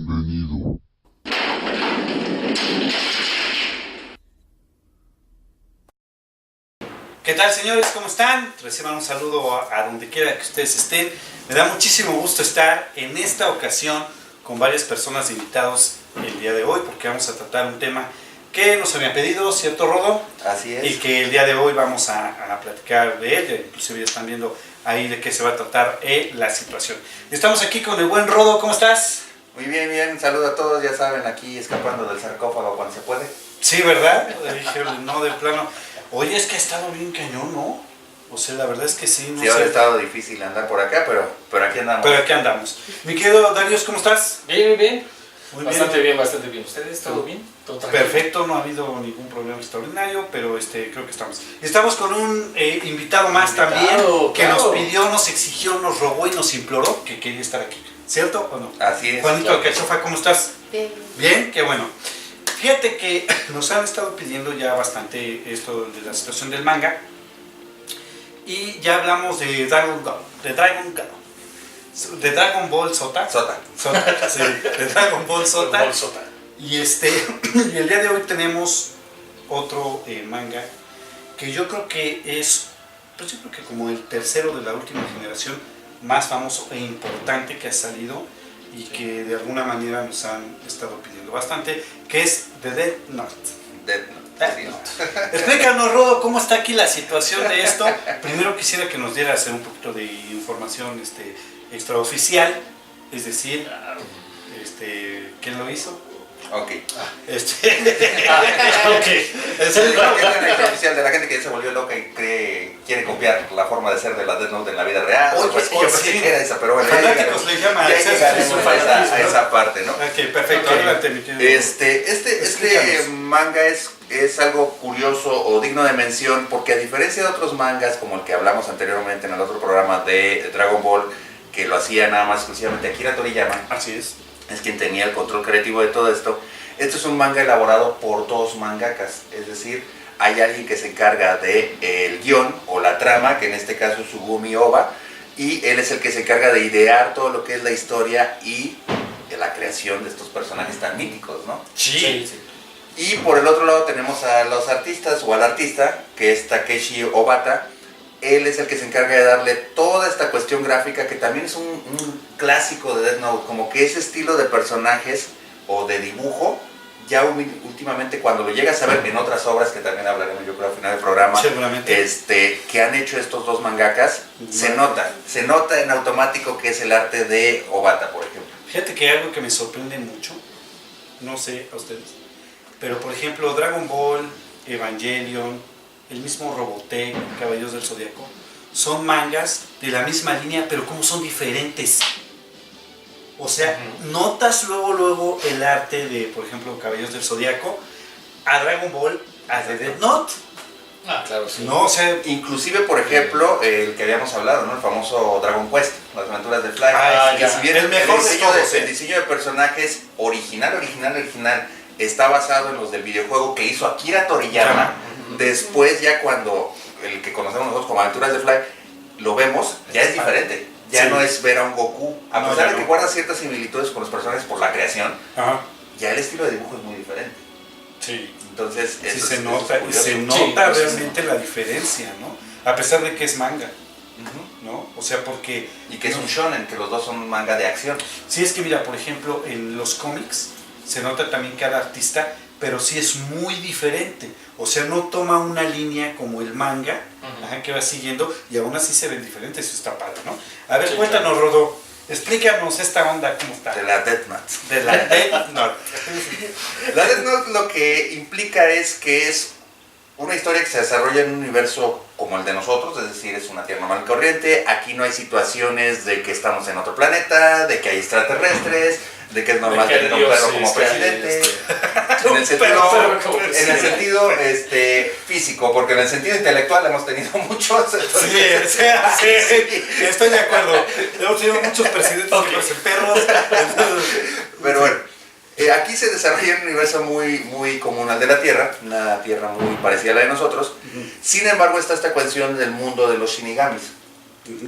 Bienvenido. ¿Qué tal, señores? ¿Cómo están? Reciban un saludo a donde quiera que ustedes estén. Me da muchísimo gusto estar en esta ocasión con varias personas invitados el día de hoy, porque vamos a tratar un tema que nos habían pedido, ¿cierto, Rodo? Así es. Y que el día de hoy vamos a platicar de él. Inclusive ya están viendo ahí de qué se va a tratar la situación. Estamos aquí con el buen Rodo. ¿Cómo estás? Muy bien, bien. Saludo a todos. Ya saben, aquí escapando del sarcófago cuando se puede. Sí, ¿verdad? Dije, no, de plano. Oye, es que ha estado bien cañón, ¿no? O sea, la verdad es que sí. No Sí, ahora ha estado difícil andar por acá, pero aquí andamos. Pero aquí andamos. Mi querido Darius, ¿cómo estás? Bien, muy bien. Muy Bastante bien, bastante bien. ¿Ustedes? ¿Todo bien? ¿Todo tranquilo? Perfecto, no ha habido ningún problema extraordinario, pero creo que estamos. Estamos con un invitado más también, que claro. nos pidió, nos exigió, nos rogó y nos imploró que quería estar aquí. ¿Cierto o no? Así es. Juanito claro. Alcachofa, ¿cómo estás? Bien. Bien, qué bueno. Fíjate que nos han estado pidiendo ya bastante esto de la situación del manga. Y ya hablamos de Dragon Ball Sota. Sota. Sí, de Dragon Ball Sota. Bolsota. Y y el día de hoy tenemos otro manga que yo creo que es, pues yo creo que como el tercero de la última generación más famoso e importante que ha salido y que de alguna manera nos han estado pidiendo bastante, que es The Death Note. Death Note. Así es. Explícanos, Rodo, cómo está aquí la situación de esto. Primero quisiera que nos dieras un poquito de información extraoficial, es decir, ¿quién lo hizo? Ok. Ok. Es la oficial de la gente que se volvió loca y quiere copiar la forma de ser de la Death Note en la vida real. Oye, Pues, yo pensé sí. que era esa, pero bueno. Fanáticos le llaman. Ya Ese es llegaremos un a fanatismo, ¿no? esa parte, ¿no? Ok, perfecto, Ok. adelante, mi querido. Este Explícanos. manga es algo curioso o digno de mención porque a diferencia de otros mangas como el que hablamos anteriormente en el otro programa de Dragon Ball, que lo hacía nada más exclusivamente Akira Toriyama, Así es. es quien tenía el control creativo de todo esto. Este es un manga elaborado por dos mangakas, es decir, hay alguien que se encarga de el guión o la trama, que en este caso es Sugumi Oba, y él es el que se encarga de idear todo lo que es la historia y de la creación de estos personajes tan míticos, ¿no? Sí. Y por el otro lado tenemos a los artistas o al artista, que es Takeshi Obata. Él es el que se encarga de darle toda esta cuestión gráfica, que también es un clásico de Death Note, como que ese estilo de personajes o de dibujo, ya últimamente cuando lo llegas a ver en otras obras, que también hablaremos yo creo al final del programa, Seguramente. que han hecho estos dos mangakas, se nota en automático que es el arte de Obata, por ejemplo. Fíjate que hay algo que me sorprende mucho, no sé a ustedes, pero por ejemplo Dragon Ball, Evangelion, el mismo Robotech, Caballeros del Zodiaco, son mangas de la misma línea, pero como son diferentes. O sea, notas luego el arte de, por ejemplo, Caballeros del Zodiaco, a Dragon Ball, a The Death Note. Ah, claro, sí. No, o sea, Inclusive, por ejemplo, el que habíamos hablado, ¿no? El famoso Dragon Quest, las aventuras de Fly. Ah, que ya. si bien El mejor de todos, el diseño de personajes original, está basado en los del videojuego que hizo Akira Toriyama. Después, ya cuando el que conocemos nosotros como Aventuras de Fly, lo vemos, ya es diferente. Ya Sí. no es ver a un Goku. A No, pesar ya de que no. guarda ciertas similitudes con los personajes por la creación, ajá, ya el estilo de dibujo es muy diferente. sí. Entonces, Sí, eso se es nota, y curioso. se nota realmente la diferencia, ¿no? A pesar de que es manga, Ujú. ¿no? O sea, porque... Y que es un shonen, que los dos son manga de acción. Sí, es que mira, por ejemplo, en los cómics se nota también cada artista, pero sí es muy diferente. O sea, no toma una línea como el manga, que va siguiendo, y aún así se ven diferentes, eso está padre, ¿no? A ver, Sí, cuéntanos, Rodo, explícanos esta onda, ¿cómo está? De la Death Note. De la Death Note. La Death Note lo que implica es que es una historia que se desarrolla en un universo como el de nosotros, es decir, es una tierra normal y corriente. Aquí no hay situaciones de que estamos en otro planeta, de que hay extraterrestres, de que es normal De que tener un Dios, perro como sí, presidente. está En el sentido, perro como en el presidente. sentido físico, porque en el sentido intelectual hemos tenido muchos. Sí, estoy de acuerdo. Hemos tenido muchos presidentes que parecen perros. Pero bueno, aquí se desarrolla un universo muy común al de la Tierra, una Tierra muy parecida a la de nosotros. Sin embargo, está esta cuestión del mundo de los Shinigamis.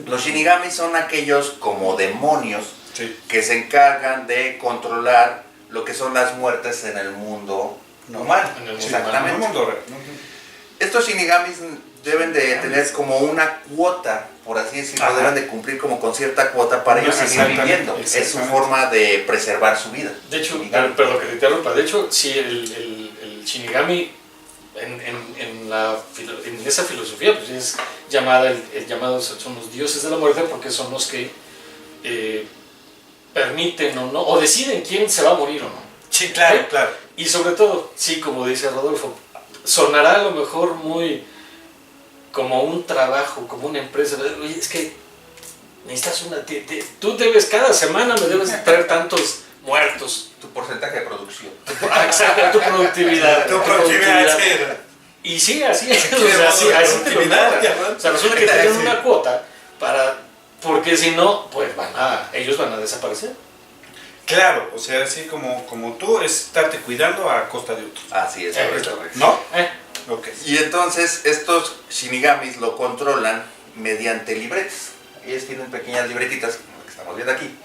Los Shinigamis son aquellos como demonios Sí. que se encargan de controlar lo que son las muertes en el mundo normal. En el mundo Exactamente. En el mundo real. Estos shinigamis deben de tener como una cuota, por así decirlo, Ajá. deben de cumplir como con cierta cuota para ellos seguir Exactamente, viviendo. Es su exactamente. forma de preservar su vida. De hecho, Shinigami. perdón que te interrumpa, de hecho, sí, el Shinigami en esa filosofía pues es llamada, el llamado son los dioses de la muerte porque son los que permiten o no, o deciden quién se va a morir o no. Sí, claro, ¿Sí? claro. Y sobre todo, sí, como dice Rodolfo, sonará a lo mejor muy como un trabajo, como una empresa. Oye, es que necesitas tú debes, cada semana me debes traer tantos muertos. Tu porcentaje de producción. Exacto, tu productividad. Tu productividad, sí. Y sí, así es. Qué O sea, así te lo productividad, cobran. ya, ¿no? O sea, resulta que tienen Sí. una cuota porque si no, pues ellos van a desaparecer. Claro, o sea, así como tú, es estarte cuidando a costa de otros. Así es, correcto. ¿No? Eh, Ok. Y entonces estos shinigamis lo controlan mediante libretas. Ellos tienen pequeñas libretitas, como la que estamos viendo aquí,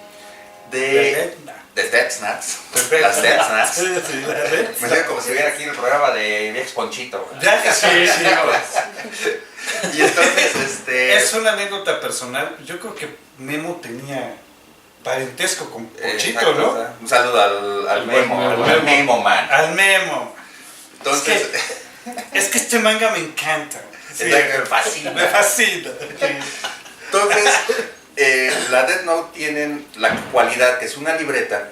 de Death Snacks. Perfecto. Las Death Snacks. Sí, sí, la red. Me siento como si hubiera aquí el programa de Viex Ponchito. Ya que sí, sí, pues. Y entonces, Es una anécdota personal. Yo creo que Memo tenía parentesco con Ponchito, exacto, ¿no? o sea, un saludo al buen Memo, Memo. al Memo Man. Al Memo. Entonces, Es que este manga me encanta. Sí, me fascina. Me fascina. Entonces, la Death Note tienen la cualidad que es una libreta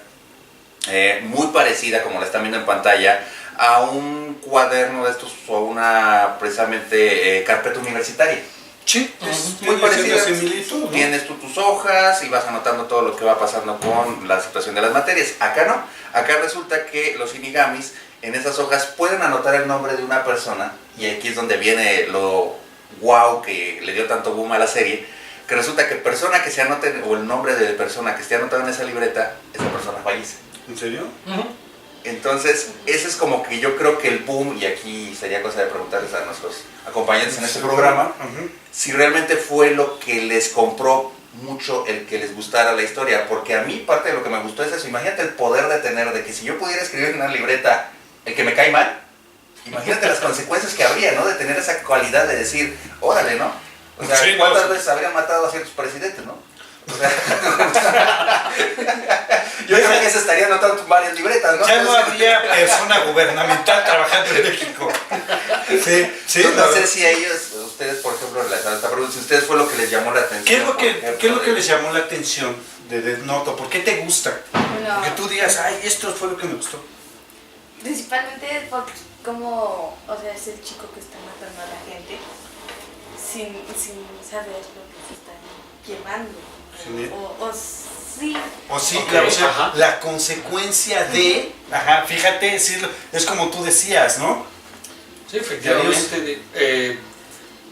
muy parecida, como la están viendo en pantalla, a un cuaderno de estos o una precisamente carpeta universitaria. Sí, Es muy muy parecida. parecida similitud, ¿no? Tienes tú tus hojas y vas anotando todo lo que va pasando con la situación de las materias. Acá no. Acá resulta que los shinigamis en esas hojas pueden anotar el nombre de una persona, y aquí es donde viene lo wow que le dio tanto boom a la serie, que resulta que persona que se anote, o el nombre de persona que esté anotado en esa libreta, esa persona fallece. ¿En serio? Entonces, ese es como que yo creo que el boom, y aquí sería cosa de preguntarles a nuestros acompañantes en este programa, Ujú. si realmente fue lo que les compró mucho el que les gustara la historia, porque a mí parte de lo que me gustó es eso. Imagínate el poder de tener, de que si yo pudiera escribir en una libreta el que me cae mal, imagínate las consecuencias que habría, ¿no? De tener esa cualidad de decir, órale, ¿no? O sea, Sí, ¿cuántas no, veces habrían matado a ciertos presidentes, no? O sea, yo creo que se estaría anotando en varias libretas, ¿no? Ya no había persona gubernamental trabajando en México. Sí, sí. Entonces, la no sé verdad. si a ellos, ustedes, por ejemplo, les hago esta pregunta, si ustedes fue lo que les llamó la atención. ¿Qué es lo por que, ejemplo, qué es lo que les llamó la atención de Death Note? ¿Por qué te gusta? Bueno, Que tú digas, ay, esto fue lo que me gustó. principalmente por cómo, o sea, es el chico que está matando a la gente sin saber lo que se están llevando. Sí. O sí. O sí, Ok, claro, o sea, ajá. la consecuencia de, ajá, fíjate, sí, es como tú decías, ¿no? Sí, efectivamente.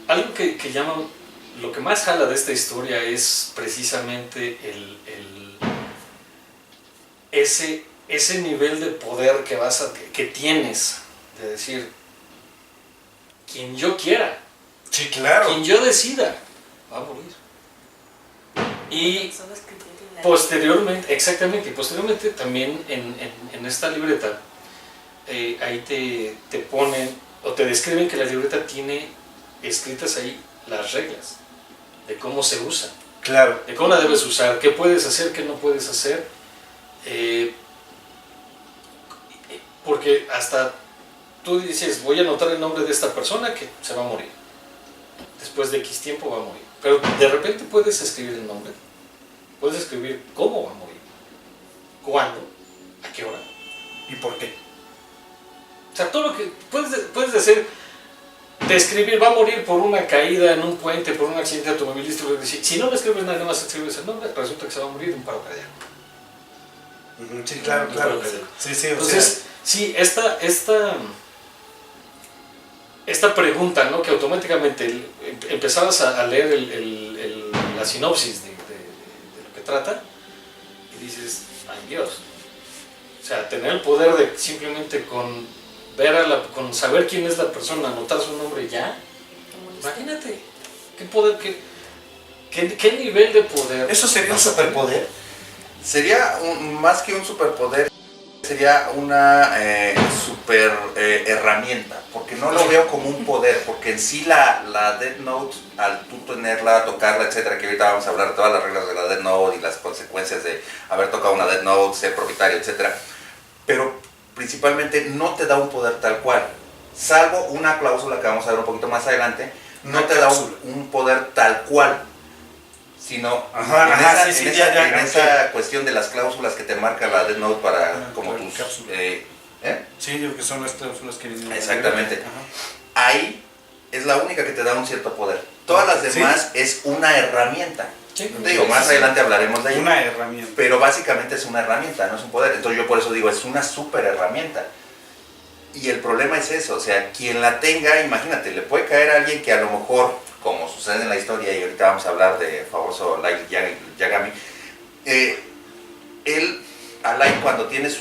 Algo que llama, lo que más jala de esta historia es precisamente ese nivel de poder que tienes, de decir, quien yo quiera, Sí, claro. quien yo decida, va a morir. Y Solo escribir la- posteriormente, exactamente, y posteriormente también en esta libreta, ahí te ponen, o te describen que la libreta tiene escritas ahí las reglas de cómo se usa, Claro. de cómo la debes usar, qué puedes hacer, qué no puedes hacer, porque hasta tú dices, voy a anotar el nombre de esta persona que se va a morir, después de X tiempo va a morir, pero de repente puedes escribir el nombre, puedes escribir cómo va a morir, cuándo, a qué hora. ¿Y por qué? O sea, todo lo que puedes decir, describir, va a morir por una caída en un puente, por un accidente automovilístico. Si no le escribes nada más escribes el nombre, resulta que se va a morir de un paro cardíaco. Ujú, sí, claro, claro. Sí, sí, o Entonces, sí, esta pregunta, ¿no? Que automáticamente empezabas a leer la sinopsis de lo que trata y dices, ay Dios. O sea, tener el poder de simplemente con con saber quién es la persona, anotar su nombre ya, imagínate, qué poder, qué nivel de poder. ¿eso sería un superpoder? Sería más que un superpoder, sería una super herramienta, porque no lo veo como un poder, porque en sí la Death Note, al tú tenerla, tocarla, etcétera, que ahorita vamos a hablar de todas las reglas de la Death Note y las consecuencias de haber tocado una Death Note, ser propietario, etcétera, pero principalmente no te da un poder tal cual, salvo una cláusula que vamos a ver un poquito más adelante, no te da un poder tal cual, sino en esa cuestión de las cláusulas que te marca la Death Note para como tus... Sí, digo que son las cláusulas que vienen. Exactamente. Ahí es la única que te da un cierto poder. Todas las demás es una herramienta. Sí, Digo, más adelante hablaremos de ella. Una herramienta. Pero básicamente es una herramienta, no es un poder. Entonces yo por eso digo, es una super herramienta. Y el problema es eso, o sea, quien la tenga, imagínate, le puede caer a alguien que a lo mejor, como sucede en la historia, y ahorita vamos a hablar de famoso Light Yagami, él, a Light, cuando tiene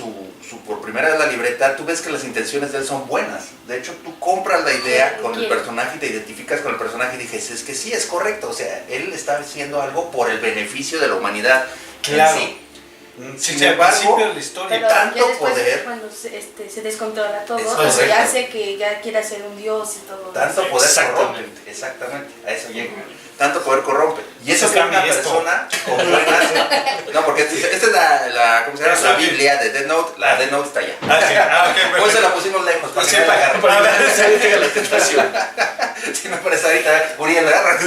por primera vez la libreta, tú ves que las intenciones de él son buenas. De hecho, tú compras la idea con el personaje y te identificas con el personaje y dices, es que sí, es correcto, o sea, él está haciendo algo por el beneficio de la humanidad. Claro. En sí. Sin Sin embargo, de la historia. Pero tanto ya después poder. es cuando se descontrola todo, Es o correcto. sea, ya hace que ya quiera ser un dios y todo. Tanto eso. poder Exactamente. corrompe, exactamente, a eso llega. Tanto poder corrompe. Y eso Eso que una cambia esto. persona con buenas... No, porque esta es ¿cómo se llama? La Biblia de Death Note. La Death Note está allá. Ok, Hoy se la pusimos lejos para que Sí, no la agarre. Para que nadie tenga la tentación. Si no parece ahorita, Uriel la agarra.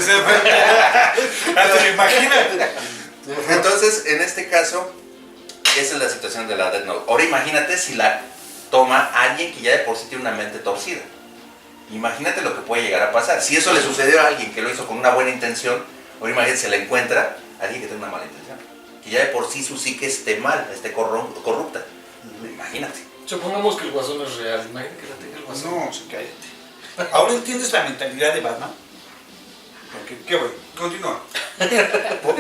Imagínate. Entonces, en este caso, esa es la situación de la Death Note. Ahora imagínate si la toma alguien que ya de por sí tiene una mente torcida. Imagínate lo que puede llegar a pasar. Si eso le sucedió a alguien que lo hizo con una buena intención, ahora imagínate se la encuentra a alguien que tiene una mala intención. Que ya de por sí su psique esté mal, esté corrupta. Imagínate. Supongamos que el guasón es real. Imagínate que la tenga el guasón. No, cállate. ¿Ahora entiendes la mentalidad de Batman? ¿Qué voy? Continúa.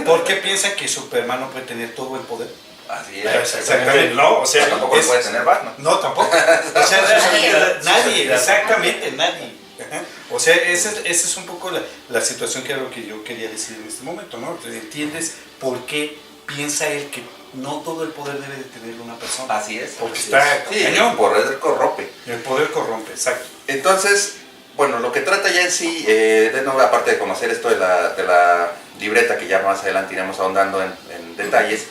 ¿Por qué piensa que Superman no puede tener todo el poder? Así es. Exactamente. No, o sea, Tampoco lo puede tener Batman. No, tampoco. O sea, nadie, exactamente, nadie. Ajá. O sea, esa es un poco la situación que era lo que yo quería decir en este momento, ¿no? Entonces, ¿entiendes por qué piensa él que no todo el poder debe de tener una persona? Así es. Porque así está es. Sí, cañón. por el corrompe. El poder corrompe, exacto. Entonces, bueno, lo que trata ya en sí, de nuevo, aparte de conocer esto de la libreta, que ya más adelante iremos ahondando en detalles,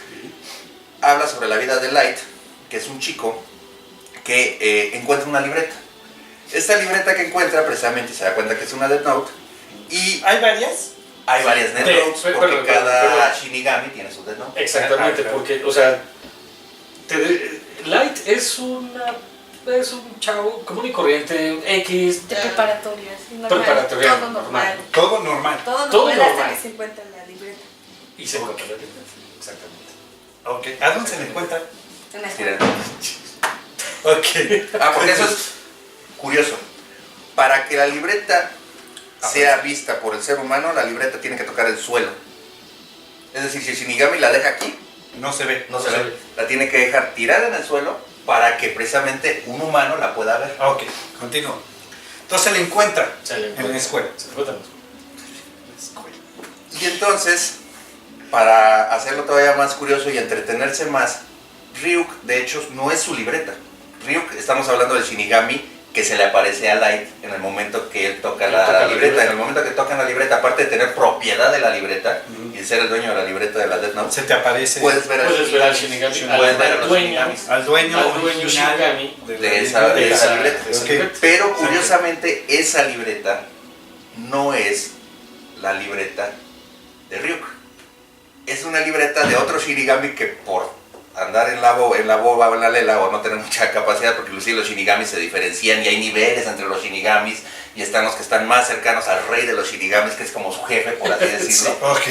habla sobre la vida de Light, que es un chico que encuentra una libreta. Esta libreta que encuentra, precisamente se da cuenta que es una Death Note, y ¿Hay varias? hay varias Death Notes, porque perdón, cada Shinigami tiene su Death Note. Exactamente, claro. porque, o sea, Light es un chavo común y corriente, X, De preparatoria, sí, normal. Preparatoria, Todo normal. Todo normal. Todo Todo normal hasta normal. que se encuentra en la libreta. y se encuentra la libreta. Exactamente. Ok. ¿A dónde se le encuentra? En la Mira. escuela. Ok. Porque eso es curioso. Para que la libreta sea vista por el ser humano, la libreta tiene que tocar el suelo. Es decir, si el Shinigami la deja aquí, No se ve. no se ve. La tiene que dejar tirada en el suelo para que precisamente un humano la pueda ver. Ok, continúa. Entonces se le encuentra Se le en encuentra. la escuela. Se encuentra en la escuela. Y entonces, para hacerlo todavía más curioso y entretenerse más, Ryuk, de hecho, no es su libreta. Ryuk, estamos hablando del Shinigami que se le aparece a Light en el momento que él toca la libreta. En el momento que tocan la libreta, aparte de tener propiedad de la libreta y ser el dueño de la libreta de la Death Note, Se te aparece puedes ver al Shinigami, puedes ver a al los dueño, Shinigamis al dueño al dueño original Shinigami de esa libreta. de esa Ok. libreta. Pero curiosamente, esa libreta no es la libreta de Ryuk. Es una libreta de otro Shinigami que por andar en la boba o en la lela o no tener mucha capacidad, porque inclusive los Shinigamis se diferencian y hay niveles entre los Shinigamis y están los que están más cercanos al rey de los Shinigamis, que es como su jefe, por así decirlo, Ok.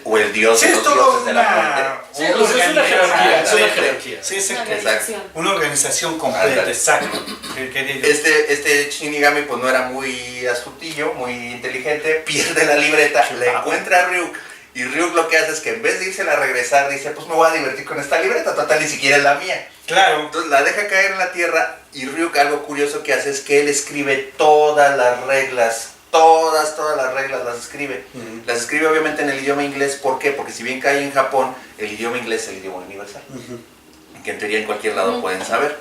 o el dios Sí, de es los todo dioses de la muerte. Sí, pues es una jerarquía, es una jerarquía. Sí, es Una exacto. organización. Una organización completa, Ándale. exacto. Que digo, Este Shinigami pues no era muy astutillo, muy inteligente, pierde la libreta, le encuentra a Ryuk, y Ryuk lo que hace es que en vez de irse a regresar, dice, pues me voy a divertir con esta libreta, total ni siquiera es la mía. Claro. Entonces la deja caer en la tierra, y Ryuk, algo curioso que hace es que él escribe todas las reglas todas las reglas las escribe. Las escribe obviamente en el idioma inglés. ¿Por qué? Porque si bien cae en Japón, el idioma inglés es el idioma universal. Que en teoría en cualquier lado pueden saber.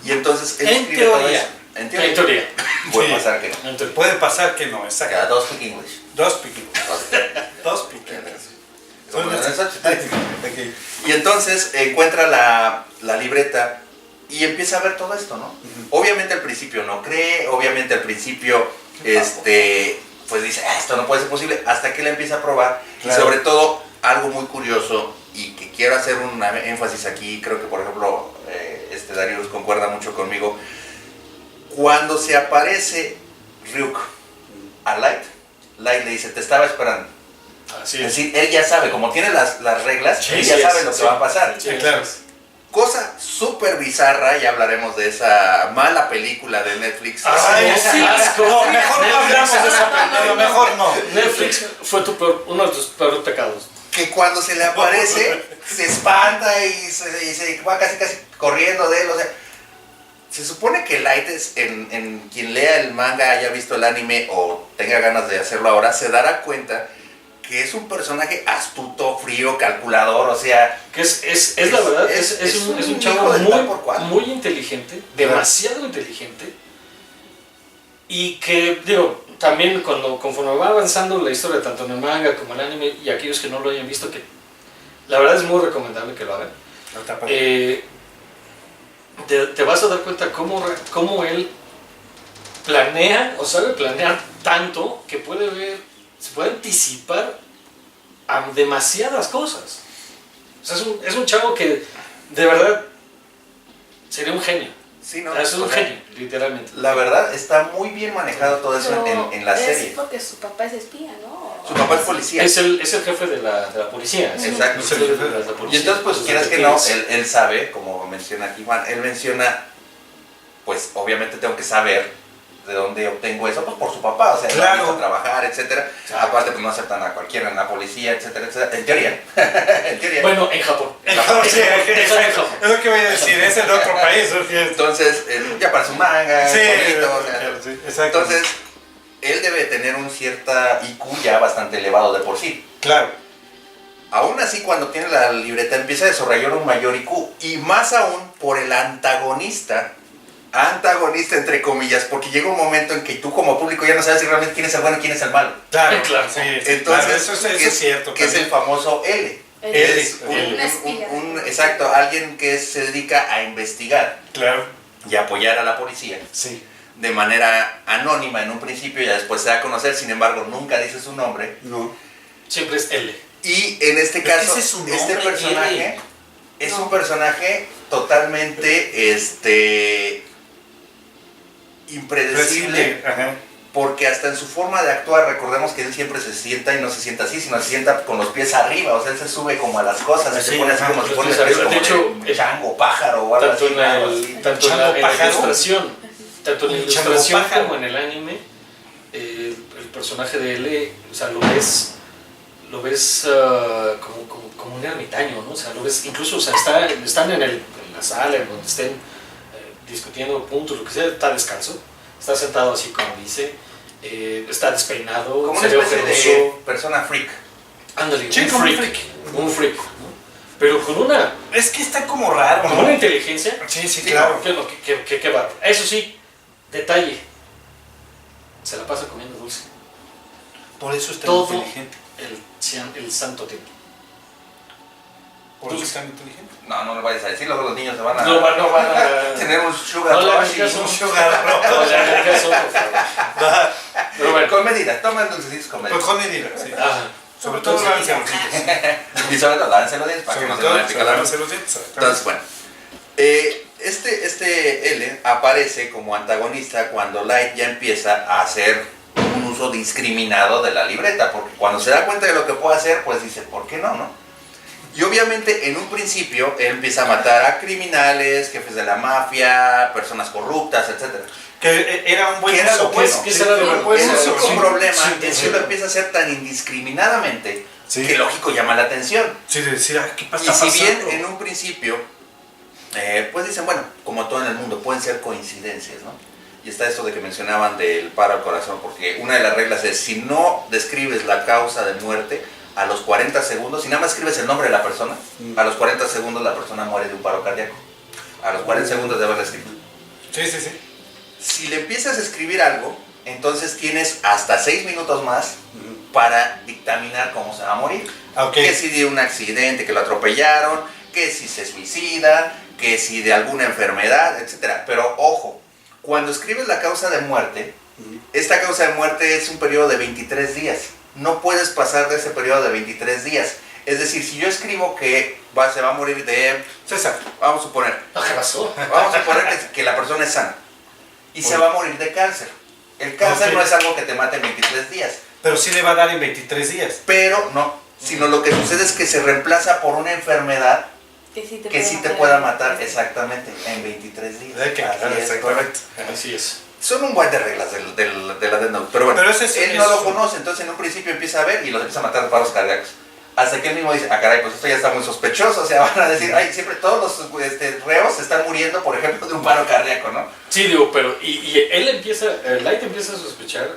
Y entonces él En escribe todo teoría. eso. En En teoría. teoría. Puede Sí. pasar que no. En teoría. Puede pasar que no, exacto. Cada dos speak English. Dos pequeños. Dos pequeños. Como en el Y entonces encuentra la libreta y empieza a ver todo esto, ¿no? Obviamente al principio no cree, obviamente al principio pues dice, esto no puede ser posible, hasta que él empieza a probar. Claro. Y sobre todo, algo muy curioso y que quiero hacer un énfasis aquí, creo que por ejemplo Darius concuerda mucho conmigo, cuando se aparece Ryuk a Light le dice, te estaba esperando. Así Es es. decir, él ya sabe, como tiene las reglas, Sí, él ya sí sabe es, lo que sí. va a pasar. Sí, claro. Cosa súper bizarra, ya hablaremos de esa mala película de Netflix. Ay, Sí, sí. asco. No, mejor no hablamos de esa película, mejor no. Netflix fue uno de tus peores pecados. Que cuando se le aparece, se espanta y se va casi corriendo de él. O sea, se supone que Light es, en quien lea el manga, haya visto el anime o tenga ganas de hacerlo ahora, se dará cuenta que es un personaje astuto, frío, calculador, o sea... Que es la verdad, es un chavo hijo del tal por cual. muy inteligente, demasiado inteligente. Y que, digo, también conforme va avanzando la historia, tanto en el manga como en el anime, y aquellos que no lo hayan visto, que la verdad es muy recomendable que lo hagan. Te vas a dar cuenta cómo él planea, o sabe planear tanto, que se puede anticipar a demasiadas cosas. O sea, es un chavo que de verdad sería un genio. Sí, ¿no? Es un O sea, genio, literalmente. la verdad, está muy bien manejado todo eso en la serie. Es porque su papá es espía, ¿no? Su papá es policía. Es el jefe de la policía. ¿sí? Exacto. Es el jefe de la policía. Y entonces, pues, Los quieras que no, detectives. él sabe, como menciona aquí Juan, él menciona, pues, obviamente tengo que saber de dónde obtengo eso, pues, por su papá, o sea, Claro. lo ha visto trabajar, etcétera. Claro. Aparte, pues, no aceptan a cualquiera en la policía, etcétera, etcétera. En teoría. En teoría. Bueno, en Japón. En Japón, sí, Déjalo en Japón. es lo que voy a decir, es el otro país. Entonces, ya para su manga, Sí, bonito, o sea, sí, exacto. entonces, él debe tener un cierta IQ ya bastante elevado de por sí. Claro. Aún así, cuando tiene la libreta, empieza a desarrollar un mayor IQ. Y más aún por el antagonista entre comillas, porque llega un momento en que tú como público ya no sabes si realmente quién es el bueno y quién es el malo. Claro, Claro. sí. Entonces, Claro, eso que es cierto. que es el famoso L. Él Es un espía. exacto, alguien que se dedica a investigar Claro, y apoyar a la policía sí. de manera anónima en un principio, ya después se da a conocer, sin embargo nunca dice su nombre. No. Siempre es L. Y en este Pero caso, ese es su nombre, este personaje L. es No. un personaje totalmente impredecible, Ajá. porque hasta en su forma de actuar, recordemos que él siempre se sienta y no se sienta así, sino se sienta con los pies arriba, o sea, él se sube como a las cosas, y Sí, se pone así ajá, como si los fuera pies una especie arriba. como De hecho, de chango, pájaro o algo Tanto así. en algo la, así. tanto en Chango la pájaro. ilustración, tanto en la Un chango ilustración pájaro. como en el anime, el personaje de L, o sea, lo ves como un ermitaño, ¿no? O sea, lo ves, incluso, o sea, están en la sala, en donde estén discutiendo puntos, lo que sea, está descalzo, está sentado así como dice, está despeinado, Como una se ve especie de ojeroso. persona freak. Ándale, Sí, un como un freak, un freak, ¿no? Pero con una Es que está como raro, con ¿no? una inteligencia, Sí, sí, claro. que bárbaro. Eso sí, detalle, se la pasa comiendo dulce, Por eso está Todo. inteligente. el santo tiempo. Por eso es tan inteligente. No le vayas a decir, luego los niños se van a No van a... tener un sugar No le hagan rush y caso. un Sugar No, le hagan caso, por favor. Pero bueno, con medida, tomen dulcecitos con medida. Pues con medida, sí. ajá. Sobre todo lávense los dientes. Y sobre todo, lávense los dientes para que Sobre no se le vayan a todo, picar la lávense los dientes. Entonces, bueno, este L aparece como antagonista cuando Light ya empieza a hacer un uso discriminado de la libreta, porque cuando se da cuenta de lo que puede hacer, pues dice, ¿por qué no, no? Y obviamente en un principio él empieza a matar a criminales, jefes de la mafia, personas corruptas, etcétera. Que era un buen Que era uso, lo bueno. ¿Qué será lo buen bueno? El uso, único sí. problema Sí, es sí. que lo empieza a hacer tan indiscriminadamente Sí. que lógico llama la atención. Sí, de decir, ah, ¿qué Y pasa? si bien en un principio, pues dicen, bueno, como todo en el mundo, pueden ser coincidencias, ¿no? y está esto de que mencionaban del paro al corazón, porque una de las reglas es, si no describes la causa de muerte, a los 40 segundos, si nada más escribes el nombre de la persona, a los 40 segundos la persona muere de un paro cardíaco. A los 40 segundos de haberla escrito. Sí, sí, sí. Si le empiezas a escribir algo, entonces tienes hasta 6 minutos más para dictaminar cómo se va a morir. Okay. Que si de un accidente, que lo atropellaron, que si se suicida, que si de alguna enfermedad, etc. Pero ojo, cuando escribes la causa de muerte, esta causa de muerte es un periodo de 23 días. No puedes pasar de ese periodo de 23 días. Es decir, si yo escribo que se va a morir de César, vamos a suponer. ¿Qué pasó? Vamos a suponer que la persona es sana y se va a morir de cáncer. El cáncer no es algo que te mate en 23 días. Pero sí le va a dar en 23 días. Pero no, sino lo que sucede es que se reemplaza por una enfermedad que sí te pueda matar exactamente en 23 días. Exactamente. Así es. Son un buen de reglas de la Death Note. Pero bueno, pero él no lo conoce, entonces en un principio empieza a ver y los empieza a matar de paros cardíacos. Hasta que él mismo dice, caray, pues esto ya está muy sospechoso. O sea, van a decir, ay, siempre todos los reos están muriendo, por ejemplo, de un paro cardíaco, ¿no? Sí, digo, pero Light empieza a sospechar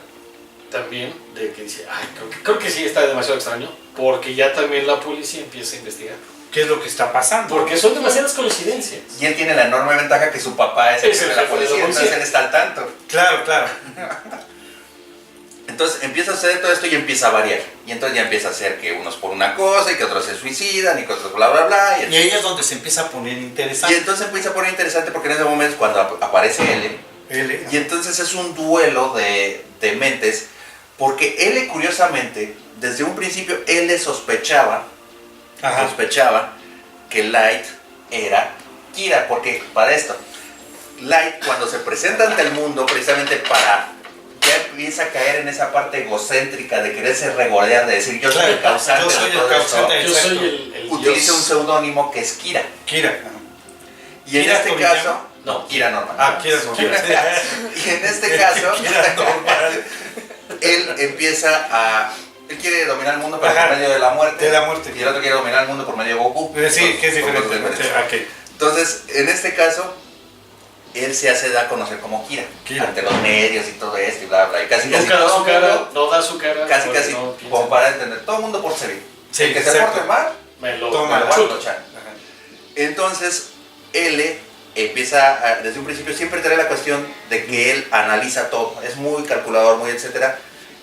también de que dice, ay, creo que sí está demasiado extraño, porque ya también la policía empieza a investigar. ¿Qué es lo que está pasando? Porque son demasiadas coincidencias. Y él tiene la enorme ventaja que su papá es el jefe de la policía, entonces él está al tanto. Claro, claro. Entonces empieza a hacer todo esto y empieza a variar. Y entonces ya empieza a hacer que unos por una cosa y que otros se suicidan y que otros bla bla bla. Y ahí es donde se empieza a poner interesante. Y entonces empieza a poner interesante porque en ese momento es cuando aparece L. Y entonces es un duelo de mentes. Porque L, curiosamente, desde un principio L sospechaba que Light era Kira. Porque para esto, Light cuando se presenta ante el mundo precisamente para... ya empieza a caer en esa parte egocéntrica de quererse regodear, de decir yo soy el causante. Yo soy el causante, yo soy el utiliza dios. un seudónimo que es Kira. Kira. Y en ¿Kira este Toriyama? caso, no, Kira normal. Kira normal. Y en este caso, Kira normal. él empieza a... Él quiere dominar el mundo por medio de la muerte. De la muerte. Y el otro quiere dominar el mundo por medio de Goku. Sí, que es diferente. Okay. Entonces, en este caso, él se hace dar a conocer como Kira. Ante los medios y todo esto y bla bla. Y casi Nunca da su cara, no da su cara. Casi, no como para entender. Todo el mundo por ser bien. Sí, el que se porte mal, me lo toma la chucha. Entonces, L empieza, desde un principio, siempre trae la cuestión de que él analiza todo. Es muy calculador, muy etcétera.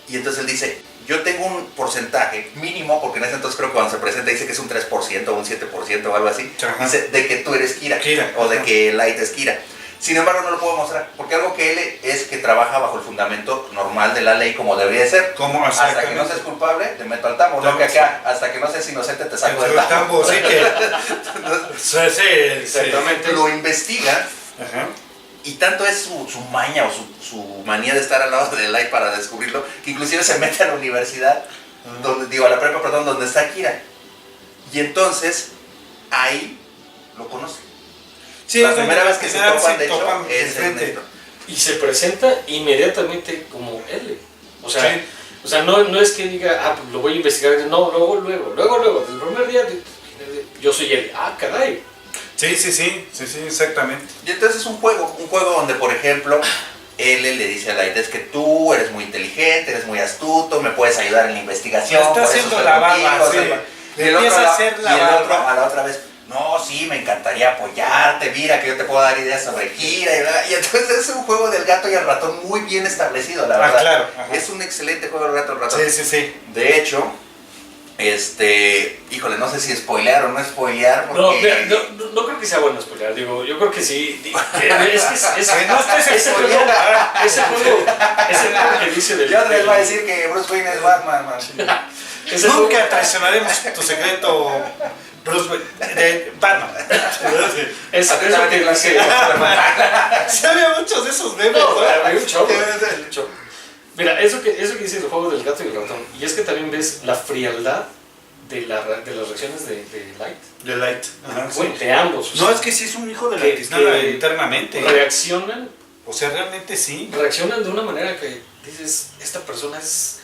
Y entonces él dice, yo tengo un porcentaje mínimo, porque en ese entonces creo que cuando se presenta dice que es un 3% o un 7% o algo así. Ajá. Dice, de que tú eres Kira. O de que Light es Kira. Sin embargo, no lo puedo mostrar, porque algo que él es que trabaja bajo el fundamento normal de la ley como debería ser. ¿Cómo? Hasta que no seas culpable, te meto al tambo. No que acá, hasta que no seas inocente, te saco del tambo. Sí, que... Exactamente. Lo investiga. Ajá. Y tanto es su maña o su manía de estar al lado de Light para descubrirlo, que inclusive se mete a la universidad, a la prepa, perdón, donde está Kira. Y entonces, ahí lo conoce. Sí, la primera vez que se topan, de hecho, es en esto. Y se presenta inmediatamente como L. O sea, no es que diga, pues lo voy a investigar. No, luego, desde el primer día, yo soy L. Caray. Sí, exactamente. Y entonces es un juego donde, por ejemplo, L le dice a Light, es que tú eres muy inteligente, eres muy astuto, me puedes ayudar en la investigación. Está haciendo la barba, sí. Y el otro a la otra vez, no, sí, me encantaría apoyarte, mira que yo te puedo dar ideas sobre Kira. Y entonces es un juego del gato y el ratón muy bien establecido, la verdad. Claro. Es un excelente juego del gato y el ratón. Sí. De hecho, híjole, no sé si spoilear o no spoilear, porque... No creo que sea bueno spoilear, digo, yo creo que sí. Ese juego que dice del... Yo otra vez va a decir que Bruce Wayne es Batman, man. Nunca traicionaremos tu secreto, Bruce Wayne, de Batman. Eso que dice... Sí, había muchos de esos memes, ¿no? Hay un chorro. Mira, eso que dice el juego del gato y el ratón, y es que también ves la frialdad de las reacciones de Light. De Light. Ajá, bueno, de ambos. No, es que sí es un hijo de la tiznada internamente. Reaccionan. O sea, realmente sí. Reaccionan de una manera que dices, esta persona es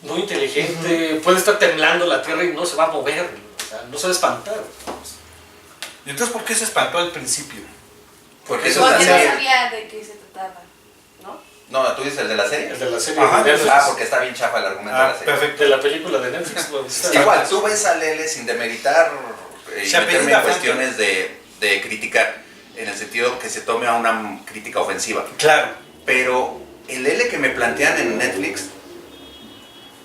muy inteligente, puede estar temblando la tierra y no se va a mover, o sea, no se va a espantar. ¿Y entonces por qué se espantó al principio? Porque eso Porque es no la serie. sabía de qué se trataba, ¿no? No, tú dices el de la serie. El de la serie Ajá. de Netflix. Ah, porque está bien chafa el argumento de la serie. perfecto. De la película de Netflix. Igual, tú ves a Lele sin demeritar y Se meterme apellida en Frank. cuestiones de criticar, en el sentido que se tome a una crítica ofensiva. Claro. Pero el L que me plantean en Netflix,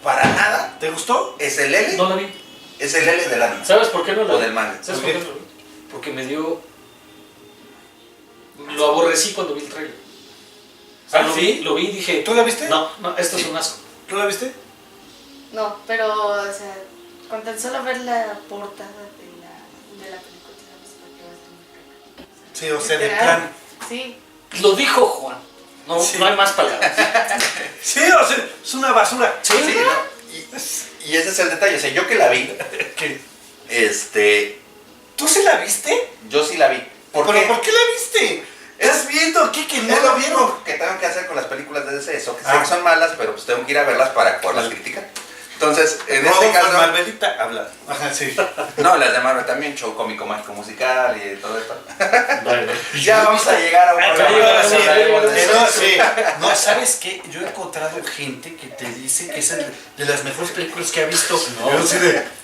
para nada, ¿Te gustó? es el L, No la vi. es el L del anime. ¿Sabes por qué no la O vi? del manga. ¿Sabes ¿Por por qué? qué no la vi? Porque me dio... Lo aborrecí cuando vi el trailer. O sea, ¿Ah, sí? lo vi y dije... ¿Tú la viste? No, esto es un asco. ¿Tú la viste? No, pero, o sea, con tan solo ver la portada de la película, sabes por qué va a ser muy caca. Sí, o sea, de literal. plan. Sí. Lo dijo Juan. No, Sí. no hay más palabras. Sí, o sea, es una basura. Sí, ¿no? Y ese es el detalle, o sea, yo que la vi, ¿Qué? ¿Tú sí la viste? yo sí la vi. ¿Por ¿Pero qué? por qué la viste? ¿Estás viendo aquí que no Es la lo vieron? mismo que tengo que hacer con las películas de DC, eso que sé Ah. que son malas, pero pues tengo que ir a verlas para poderlas criticar. Entonces, en este Rodolfo caso, Marvelita habla. Ajá, sí. no, las de Marvel también, show cómico, mágico, musical y todo esto. Bueno. Ya vamos a llegar a un Ah, programa ya donde llegamos, hablaremos de No, eso. sí. No, ¿sabes qué? Yo he encontrado gente que te dice que es de las mejores películas que ha visto. No. Yo sí de...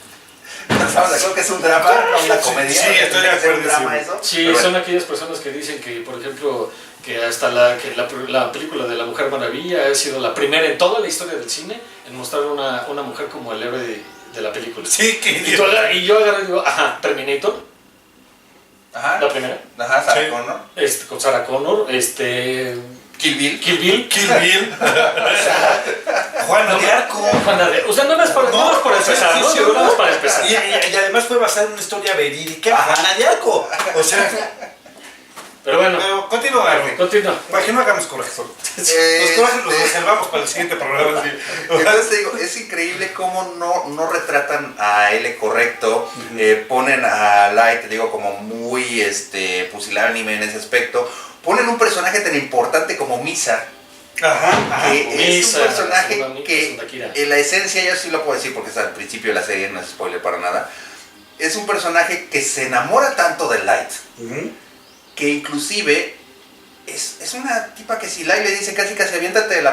¿Estamos de acuerdo que es un drama, no una comedia? Sí, estoy de ¿Tiene que ser un acuerdo, drama sí. eso? Sí, Pero son aquellas personas que dicen que, por ejemplo, que hasta la película de la Mujer Maravilla ha sido la primera en toda la historia del cine en mostrar una mujer como el héroe de la película. Sí, que Y yo agarro y digo, ajá, Terminator, Ajá, la primera, ajá, Sarah Sí. Connor. con Sarah Connor, Kill Bill. Kill Bill, Kill Bill. Juana de Arco. Juana de... O sea, no más por empezar, ¿no? sí, Digo, nada más para empezar. Y además fue basada en una historia verídica. Juana de Arco. O sea, Pero bueno, pero continúa. continúa. Para que no hagamos corajes. Los corajes los reservamos para el siguiente programa. Sí. Entonces te digo, es increíble cómo no retratan a L correcto, ponen a Light, te digo, como muy pusilánime en ese aspecto, ponen un personaje tan importante como Misa, Ajá. que es Misa, un personaje segunda que Akira. en la esencia, yo sí lo puedo decir porque es al principio de la serie, no es spoiler para nada, es un personaje que se enamora tanto de Light, que inclusive es una tipa que si Light le dice casi aviéntate del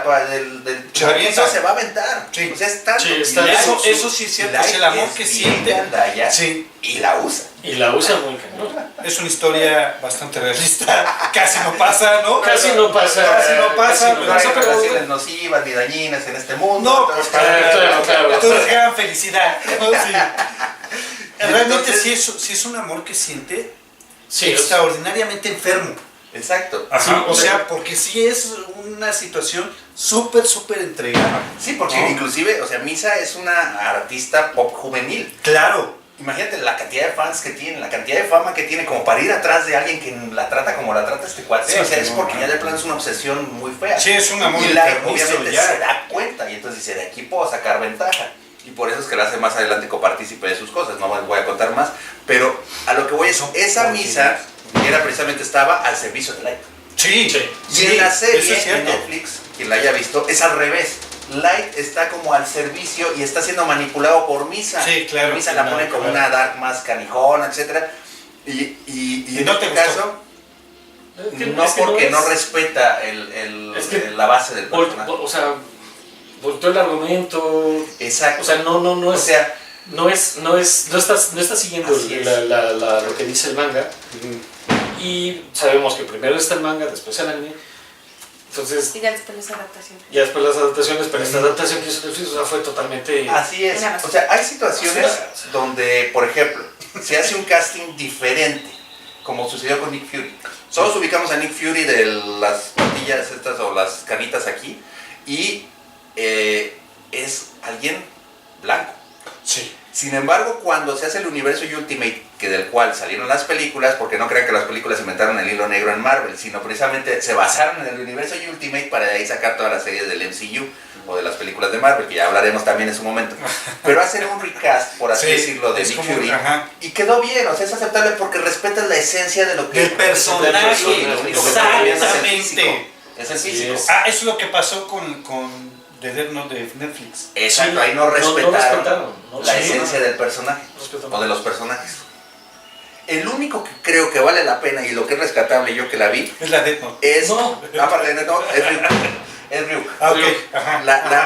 Se avienta. piso, se va a aventar. Sí. O sea, es tanto. Sí, Y está- Light- Eso sí es cierto, Light es el amor es que bien siente. gandalla Sí. y la usa. Y la usa muy cañón. Es una historia bastante realista. Casi no pasa, ¿no? Casi no pasa. Casi no pasa, casi No hay pero- relaciones nocivas ni dañinas en este mundo. No, entonces, pues claro. Entonces gran felicidad. ¿no? Sí. Realmente Entonces- sí es un amor que siente Sí, extraordinariamente enfermo. Exacto. Ajá, Sí, o sea, porque sí es una situación súper entregada. Sí, porque No. inclusive, o sea, Misa es una artista pop juvenil. Claro. Imagínate la cantidad de fans que tiene, la cantidad de fama que tiene como para ir atrás de alguien que la trata como la trata este cuate. Sí, o sea, sí, es no, porque no. ya de plano es una obsesión muy fea. Sí, es un amor Y Light enfermizo obviamente ya. se da cuenta y entonces dice, de aquí puedo sacar ventaja. Y por eso es que lo hace más adelante copartícipe de sus cosas, no les voy a contar más. Pero a lo que voy es, esa Misa era precisamente estaba al servicio de Light. Sí. Sí. Y en la eso serie, es en cierto. Netflix, quien la haya visto, es al revés. Light está como al servicio y está siendo manipulado por Misa. Sí, claro. Misa la pone como una dark más canijona, etc. Y en no este te gustó? caso, Es que- no es que porque no es- respeta Es que- la base del personaje. O sea, volteó el argumento. Exacto. O sea, no O es. sea, No está siguiendo Así es. lo que dice el manga. Y sabemos que primero está el manga, después el anime. Entonces, Y ya después las adaptaciones. ya después las adaptaciones, pero esta adaptación que hizo Netflix, o sea, fue totalmente. así es. Una O sea, hay situaciones Sí. donde, por ejemplo, se hace un casting diferente, como sucedió con Nick Fury. Todos ubicamos a Nick Fury de las patillas estas o las canitas aquí, y es alguien blanco. Sí. Sin embargo, cuando se hace el universo Ultimate, que del cual salieron las películas, porque no crean que las películas inventaron el hilo negro en Marvel, sino precisamente se basaron en el universo Ultimate para de ahí sacar todas las series del MCU o de las películas de Marvel, que ya hablaremos también en su momento. Pero hacen un recast, por así Sí, decirlo, de es Nick como- Fury, ajá. y quedó bien, o sea, es aceptable porque respetas la esencia de lo que Del personaje, lo único que está cambiando es el físico. exactamente. Es el Así físico. es. Ah, eso es lo que pasó con The Death Note de Netflix. Exacto, Sí, ahí no respetaron, respetaron, no la sí, esencia no. del personaje Respetaron. o de los personajes. El único que creo que vale la pena y lo que es rescatable yo que la vi Es la Death Note. es, aparte de Death Note, es Ryuk. Es Ryuk. Ah, ok. Ajá.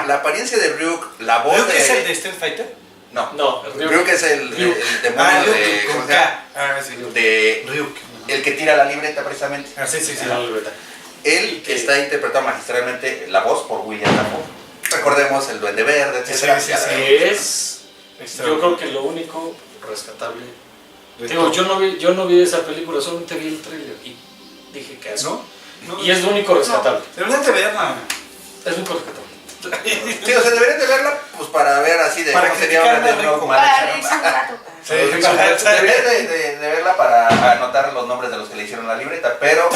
La apariencia de Ryuk, la voz ¿Ryuk de... es el de Street Fighter? No, Ryuk. Ryuk es el demonio de... Ryuk ¿cómo con se llama? K. Ah, sí. De Ryuk. el que tira la libreta precisamente. Ah, sí, sí, sí. La libreta. Él que está interpretado magistralmente la voz por William Dafoe. Recordemos el Duende Verde, etc. Sí, sí, sí. Es, yo creo que lo único rescatable. Digo, yo no vi esa película, solamente vi el trailer y dije que eso. ¿No? Y es lo único rescatable. Deberían de verla. Es lo único rescatable. Sí, o sea, deberían de verla pues para ver así de Para cómo sería una criticarla, de nuevo rico. mal Para hecha, ¿no? reírse un rato. Sí, Deberían de verla para anotar los nombres de los que le hicieron la libreta, pero O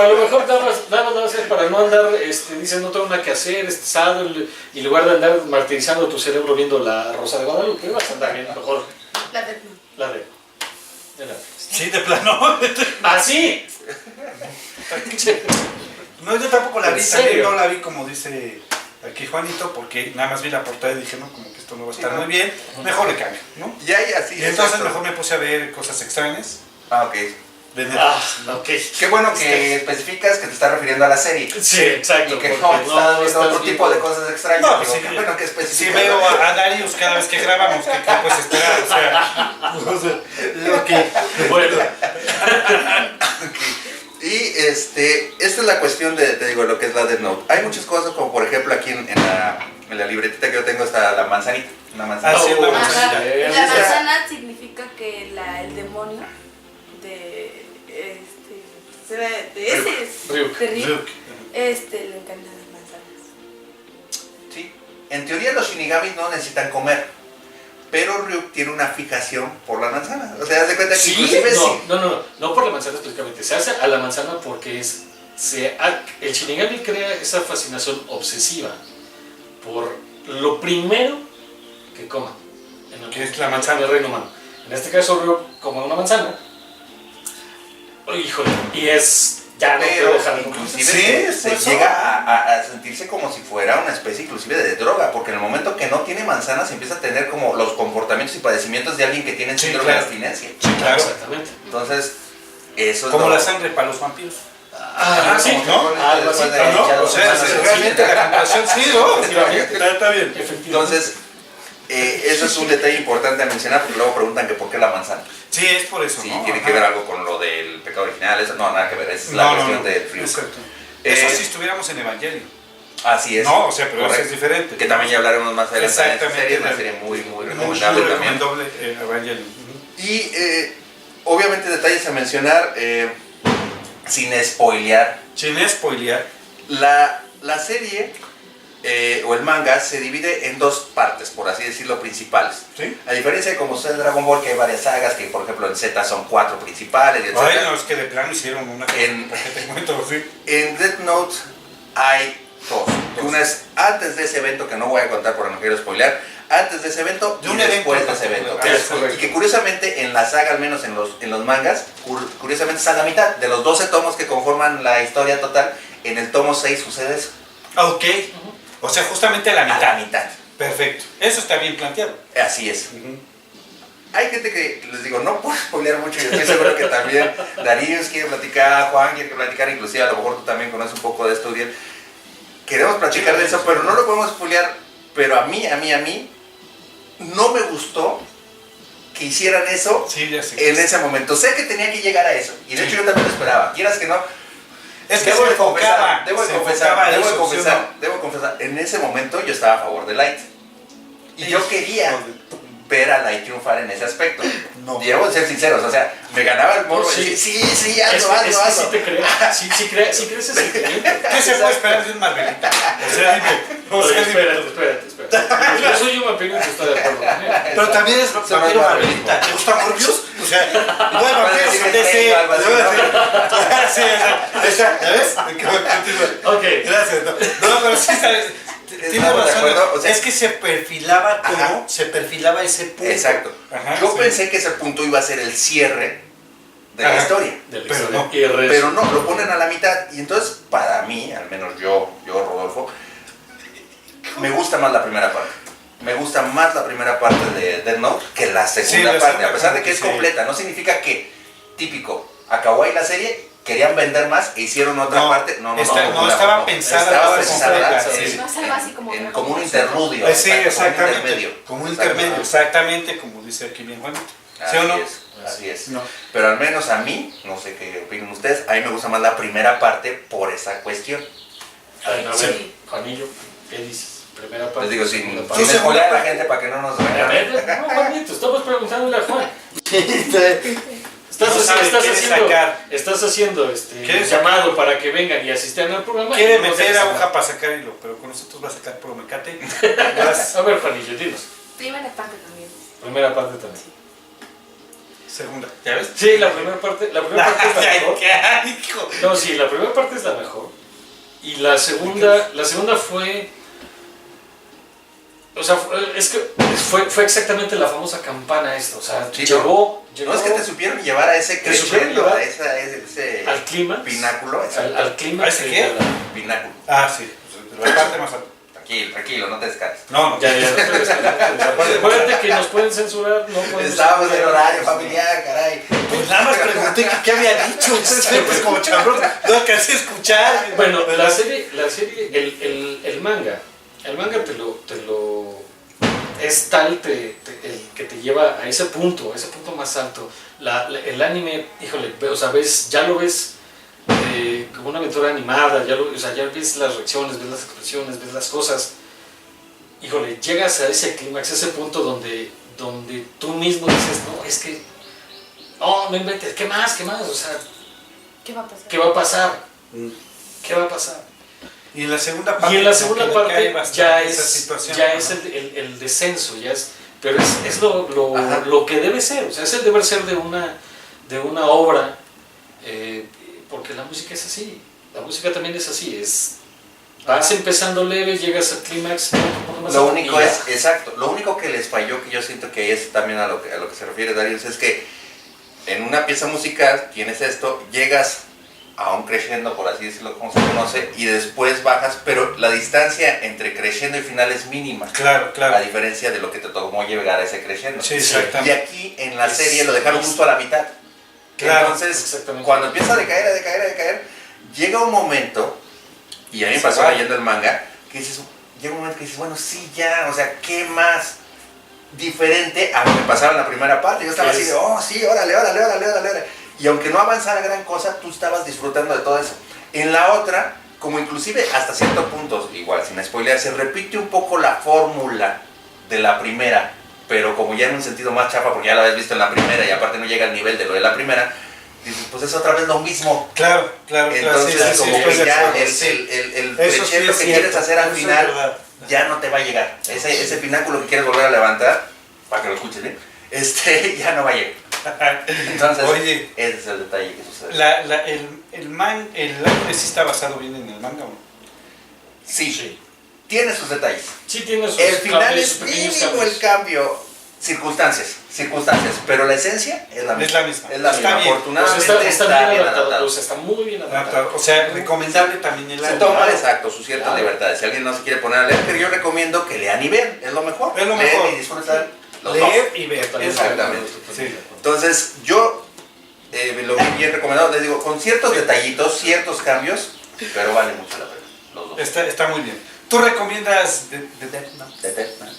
a lo mejor nada más es para no andar, dices no tengo nada que hacer, estresado, y en lugar de andar martirizando tu cerebro viendo la Rosa de Guadalupe, vas a andar viendo mejor La de... la de la. Sí, de plano. ¡Ah, sí! No, yo tampoco la ¿En vi. serio? También no la vi como dice aquí Juanito, porque nada más vi la portada y dije, no, como que esto no va a estar muy bien. Mejor le cambio, ¿no? ya hay así. Y entonces exacto. mejor me puse a ver cosas extrañas. Ok. De Ah, Netflix. ok. Qué bueno que especificas que te estás refiriendo a la serie. Sí, exacto. Y que porque no estás viendo estás otro tipo de cosas extrañas. No, Digo, pues sí, qué bueno que Si especificas. veo a Darius cada vez que grabamos, ¿qué puedes esperar? O sea, lo que... Bueno, Y esta es la cuestión de, te digo, lo que es la Death Note. Hay muchas cosas, como por ejemplo aquí en la libretita que yo tengo está la manzanita. Una manzanita. Ah, sí, una Ajá. manzanita. La manzana significa que el demonio de Ryuk. de Ryuk, Ryuk. le encantan las manzanas. Sí. En teoría los shinigamis no necesitan comer, pero Ryuk tiene una fijación por la manzana. O sea, haz de cuenta que ¿Sí? inclusive sí. No por la manzana específicamente. Se hace a la manzana porque el Shinigami crea esa fascinación obsesiva por lo primero que coma. Que es la manzana. En el reino humano. En este caso, Ryuk come una manzana. Oh, híjole, y es... Ya no Pero puedo dejar de comer. inclusive Sí, se por eso. llega a sentirse como si fuera una especie inclusive de droga, porque en el momento que no tiene manzanas empieza a tener como los comportamientos y padecimientos de alguien que tiene Sí, síndrome claro. de abstinencia. Claro. Exactamente. Entonces, eso es Como lo- la sangre para los vampiros. Ah, sí, como ¿no? Algo así. después de Ah, ¿no? echar O los sea, humanos es encima. realmente la comparación sí, ¿no? Efectivamente. Está bien. Efectivamente. Entonces, eso es un detalle importante a mencionar porque luego preguntan que por qué la manzana. Sí, es por eso, Sí, ¿no? tiene Ajá. que ver algo con lo del pecado original, eso no, nada que ver, es la No, cuestión no, del frío. exacto. Eh, Eso si estuviéramos en Evangelio. Así es. No, o sea, pero eso correcto. es diferente. Que también ya hablaremos más adelante de esa Exactamente. serie, es una serie muy, muy Muy recomendable también. recomendable Evangelio. Ujú. Y obviamente detalles a mencionar, sin spoilear, Sin spoilear. la serie o el manga se divide en dos partes, por así decirlo, principales. ¿Sí? A diferencia de como sucede en Dragon Ball, que hay varias sagas, que por ejemplo en Z son 4 principales, y etc. Ay, no, es que de plano hicieron una cosa, En- ¿para qué te cuento? Sí. En Death Note hay dos. Una es antes de ese evento, que no voy a contar porque no quiero spoilear, antes de ese evento De y un después evento de ese evento. particular. Que es- Ah, correcto. y que curiosamente en la saga, al menos en los mangas, curiosamente está a la mitad. De los 12 tomos que conforman la historia total, en el tomo 6 sucede eso. Ok. O sea, justamente a la A mitad. la mitad. Perfecto. Eso está bien planteado. Así es. Hay gente que, les digo, no puedo spoilear mucho y estoy seguro que también Darius quiere platicar, Juan quiere platicar, inclusive a lo mejor tú también conoces un poco de esto, Uriel. Queremos platicar de eso, pero no lo podemos spoilear. Pero a mí, no me gustó que hicieran eso Sí, ya sé. en ese momento. Sé que tenía que llegar a eso, y de Sí. hecho yo también lo esperaba. Quieras que no, Es que debo se de confesar, enfocaba. debo se de enfocaba a eso, debo de confesar, en ese momento yo estaba a favor de Light. Y yo quería ver a Light triunfar en ese aspecto. No. Y debo de ser sinceros, o sea, me ganaba el morbo Sí. de decir, sí, Es hazlo, que hazlo, sí hazlo. te crea, sí crees ese sentimiento. ¿Qué se puede esperar de un Marvelita? O sea, dime. O Oye, sea, dime. espérate. Yo soy un vampiro y tú estás de acuerdo conmigo. Pero también es Somos vampiro Marvelita. Marvelita. ¿Te gusta Morbius? O sea, no hay Para vampiros decir en el DC. genio, algo así, Sí, ¿ya ves? Continúa. Ok. Gracias. No, pero sí, sabes. Tienes Estamos de razón. acuerdo, o sea, Es que se perfilaba como Ajá. se perfilaba ese punto. Exacto. Ajá, Yo sí. pensé que ese punto iba a ser el cierre de la Ajá. historia. De la Pero historia. no. Y el resto. Pero no, lo ponen a la mitad. Y entonces, para mí, al menos yo Rodolfo, me gusta más la primera parte. me gusta más la primera parte de Death Note que la segunda la parte, segunda a pesar de que es parte, sí. completa. No significa que, típico, acabó ahí la serie, querían vender más e hicieron otra No, parte. No, estaba pensada. Estaba completa, pensada sí. No es algo así como en, una como un continuación. interludio. Sí, Como un exactamente. intermedio. Como un intermedio, exactamente, como dice aquí bien Juanito. ¿Sí Así o no? es, así es. No. Pero al menos a mí, no sé qué opinan ustedes, a mí me gusta más la primera parte por esa cuestión. A ver, Sí. Juanillo, ¿qué dices? Primera parte. Les digo, sin segunda Sí, parte. sin spoiler a la gente para que no nos A vean. ver, no, Juanito, estamos preguntándole a Juan. No sabe, Estás haciendo ¿Quieres llamado para que vengan y asistan al programa. Quiere y no meter se a hace hoja nada. para sacar hilo, pero con nosotros va a sacar puro mecate. A ver, Juanillo, dinos. Primera parte también. Primera parte también. Segunda. ¿Ya ves? Sí, la primera parte es la mejor. Ay, hijo. No, sí, la primera parte es la mejor. Y la segunda fue. O sea, es que fue exactamente la famosa campana esta. O sea, Sí, llegó No es que te supieron llevar a ese Te supieron crescendo, llevar a ese al clima. pináculo. Al clima. ¿A ese qué? Pináculo. Ah, sí. La parte más alta. Tranquilo, no te descartes. No. Ya, no te descartes. Acuérdate que nos pueden censurar, no podemos. Estábamos en horario familiar, caray. Pues nada más pregunté que qué había dicho. Ustedes pues como chabros, no alcancé a escuchar. Bueno, la serie, el manga te lo es tal el que te lleva a ese punto más alto. El anime, híjole, o sea, ya lo ves como una aventura animada, ya ves las reacciones, ves las expresiones, ves las cosas. Híjole, llegas a ese clímax, a ese punto donde tú mismo dices, no, es que, no inventes, ¿qué más? O sea, ¿Qué va a pasar? ¿qué va a pasar? ¿Qué va a pasar? Y en la segunda parte. Y en la como segunda que le parte cae bastante ya esa es situación. el descenso, pero es lo que debe ser, o sea, es el deber ser de una obra, porque la música es así, la música también es así, vas empezando leve, llegas al clímax, un poco más Lo alto, único y es, ya. exacto, lo único que les falló, que yo siento que es también a lo que se refiere Darius, es que en una pieza musical tienes esto, llegas a un crescendo, por así decirlo, como se conoce, y después bajas, pero la distancia entre crescendo y final es mínima. Claro, A claro. diferencia de lo que te tomó llegar a ese crescendo. Sí, Y exactamente. aquí en la serie lo dejaron justo a la mitad. Claro, Entonces, exactamente. cuando empieza a decaer, llega un momento, y a mí me Se pasó va. leyendo el manga, que dices, llega un momento que dices, bueno, sí, ya, o sea, ¿qué más diferente a lo que pasaba en la primera parte? Yo estaba así de, oh, sí, órale. Y aunque no avanzara gran cosa, tú estabas disfrutando de todo eso. En la otra, como inclusive hasta cierto punto, igual, sin spoilear, se repite un poco la fórmula de la primera, pero como ya en un sentido más chafa, porque ya la habías visto en la primera y aparte no llega al nivel de lo de la primera, dices, pues es otra vez lo mismo. Claro. Entonces, sí, como estoy que de ya acuerdo, el sí. Eso crescendo sí es que quieres cierto, hacer al eso es final verdad. ya no te va a llegar. Ese pináculo que quieres volver a levantar, para que lo escuchen bien, ya no va a llegar. Entonces, Oye, ese es el detalle que sucede. el anime sí está basado bien en el manga, ¿o no? Sí, tiene sus detalles. Sí tiene sus El final cambios, es sus pequeños mínimo cambios. el cambio. Circunstancias, pero la esencia es la misma. Es la misma. Es la Está misma. bien. Afortunadamente Está bien bien adaptado, o sea, está muy bien adaptado. O sea, recomendable también el Se anime. toma, exacto, sus ciertas Claro. libertades. Si alguien no se quiere poner a leer, pero yo recomiendo que lean y vean, es lo mejor. Es lo Leer mejor. y disfrutar los dos. Leer y ver. Exactamente. Sí. Entonces, yo lo vi bien recomendado, les digo, con ciertos detallitos, ciertos cambios, pero vale mucho la pena, los dos. Está muy bien. ¿Tú recomiendas The Death Note? De Death Note.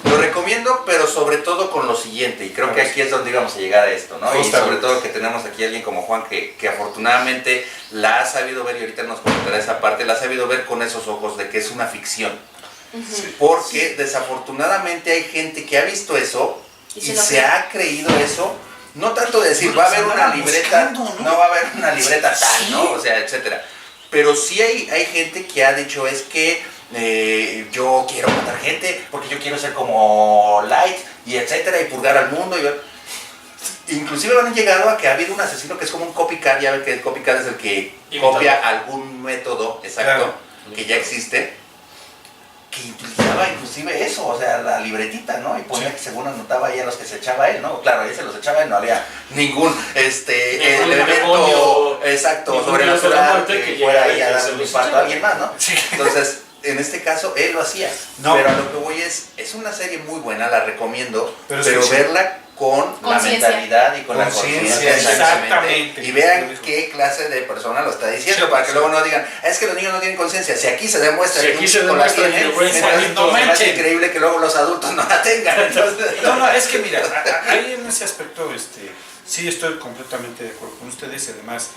Lo recomiendo, pero sobre todo con lo siguiente, y creo que aquí es donde íbamos a llegar a esto, ¿no? Y Justamente. sobre todo que tenemos aquí a alguien como Juan que afortunadamente la ha sabido ver, y ahorita nos comentará esa parte, la ha sabido ver con esos ojos de que es una ficción. Porque desafortunadamente hay gente que ha visto eso y se ha creído eso, no tanto de decir, va a haber una libreta, no va a haber una libreta tal, ¿no? O sea, etcétera. Pero sí hay gente que ha dicho, es que yo quiero matar gente porque yo quiero ser como Light y etcétera y purgar al mundo inclusive han llegado a que ha habido un asesino que es como un copycat. Ya ven que el copycat es el que Imitador. copia algún método exacto que ya existe, que utilizaba inclusive eso, o sea, la libretita, ¿no? Y ponía que según anotaba ahí a los que se echaba él, ¿no? Claro, ahí se los echaba él, no había ningún elemento demonio, exacto ningún sobrenatural dios de la muerte que que fuera llegara ahí y a que dar se un los infarto a echara. alguien más, ¿no? Entonces, en este caso él lo hacía. No. Pero a lo que voy es una serie muy buena, la recomiendo, Pero pero, es que verla con la Conciencia. mentalidad y con la Conciencia, conciencia. exactamente. Y vean qué clase de persona lo está diciendo, Sí, para que sí. luego no digan, es que los niños no tienen conciencia. Si aquí se demuestra Si que aquí un se chico la demuestra tiene, que el buen entonces Juanito no me hace manchen. increíble que luego los adultos no la tengan. Entonces, No, es que mira, ahí en ese aspecto, sí estoy completamente de acuerdo con ustedes. Además,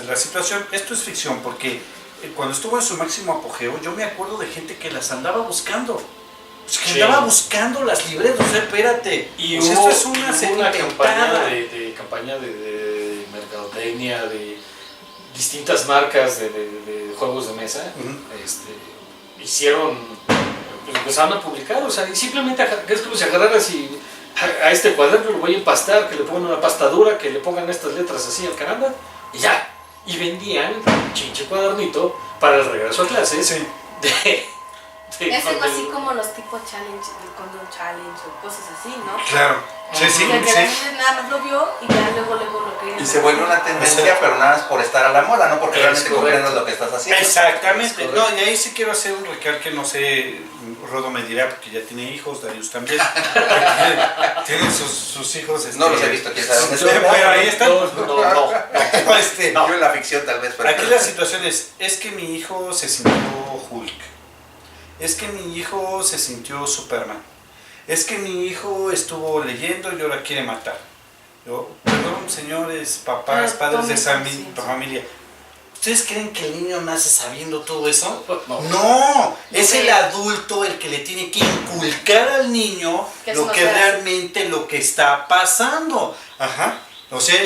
la situación, esto es ficción, porque cuando estuvo en su máximo apogeo, yo me acuerdo de gente que las andaba buscando. Pues que Sí. andaba buscando las libretas, o sea, espérate. Y O sea, hubo, esto es una hubo serie una inventada. campaña de mercadotecnia, de distintas marcas de juegos de mesa. Ujú. Hicieron, pues empezaron a publicar, o sea, y simplemente es como si agarraras y a este cuaderno lo voy a empastar, que le pongan una pasta dura, que le pongan estas letras así al caramba, y ya. Y vendían un chinche cuadernito para el regreso a clases Sí. de Es algo así contenido. como los tipo challenge, el condom challenge o cosas así, ¿no? Claro. Sí, sí, Que la sí. gente nada más lo vio y ya luego lo querían. y se vuelve una tendencia, pero nada más por estar a la moda, no porque Es realmente correcto. comprendas lo que estás haciendo. Exactamente. Es No, correcto. y ahí sí quiero hacer un recalque, no sé, Rodo me dirá, porque ya tiene hijos, Darius también. Tienen sus hijos. No los he visto, quién sabe dónde Pero están. ahí están. No. Yo en la ficción tal vez, pero Aquí la situación es que mi hijo se sintió Hulk. Es que mi hijo se sintió Superman. Es que mi hijo estuvo leyendo y ahora quiere matar. Yo, perdón, señores, papás, Ah, padres de tomen esa conciencia. familia. ¿Ustedes creen que el niño nace sabiendo todo eso? No. No, es Sí. el adulto el que le tiene que inculcar al niño Que eso lo no que se hace. realmente lo que está pasando. Ajá. O sea,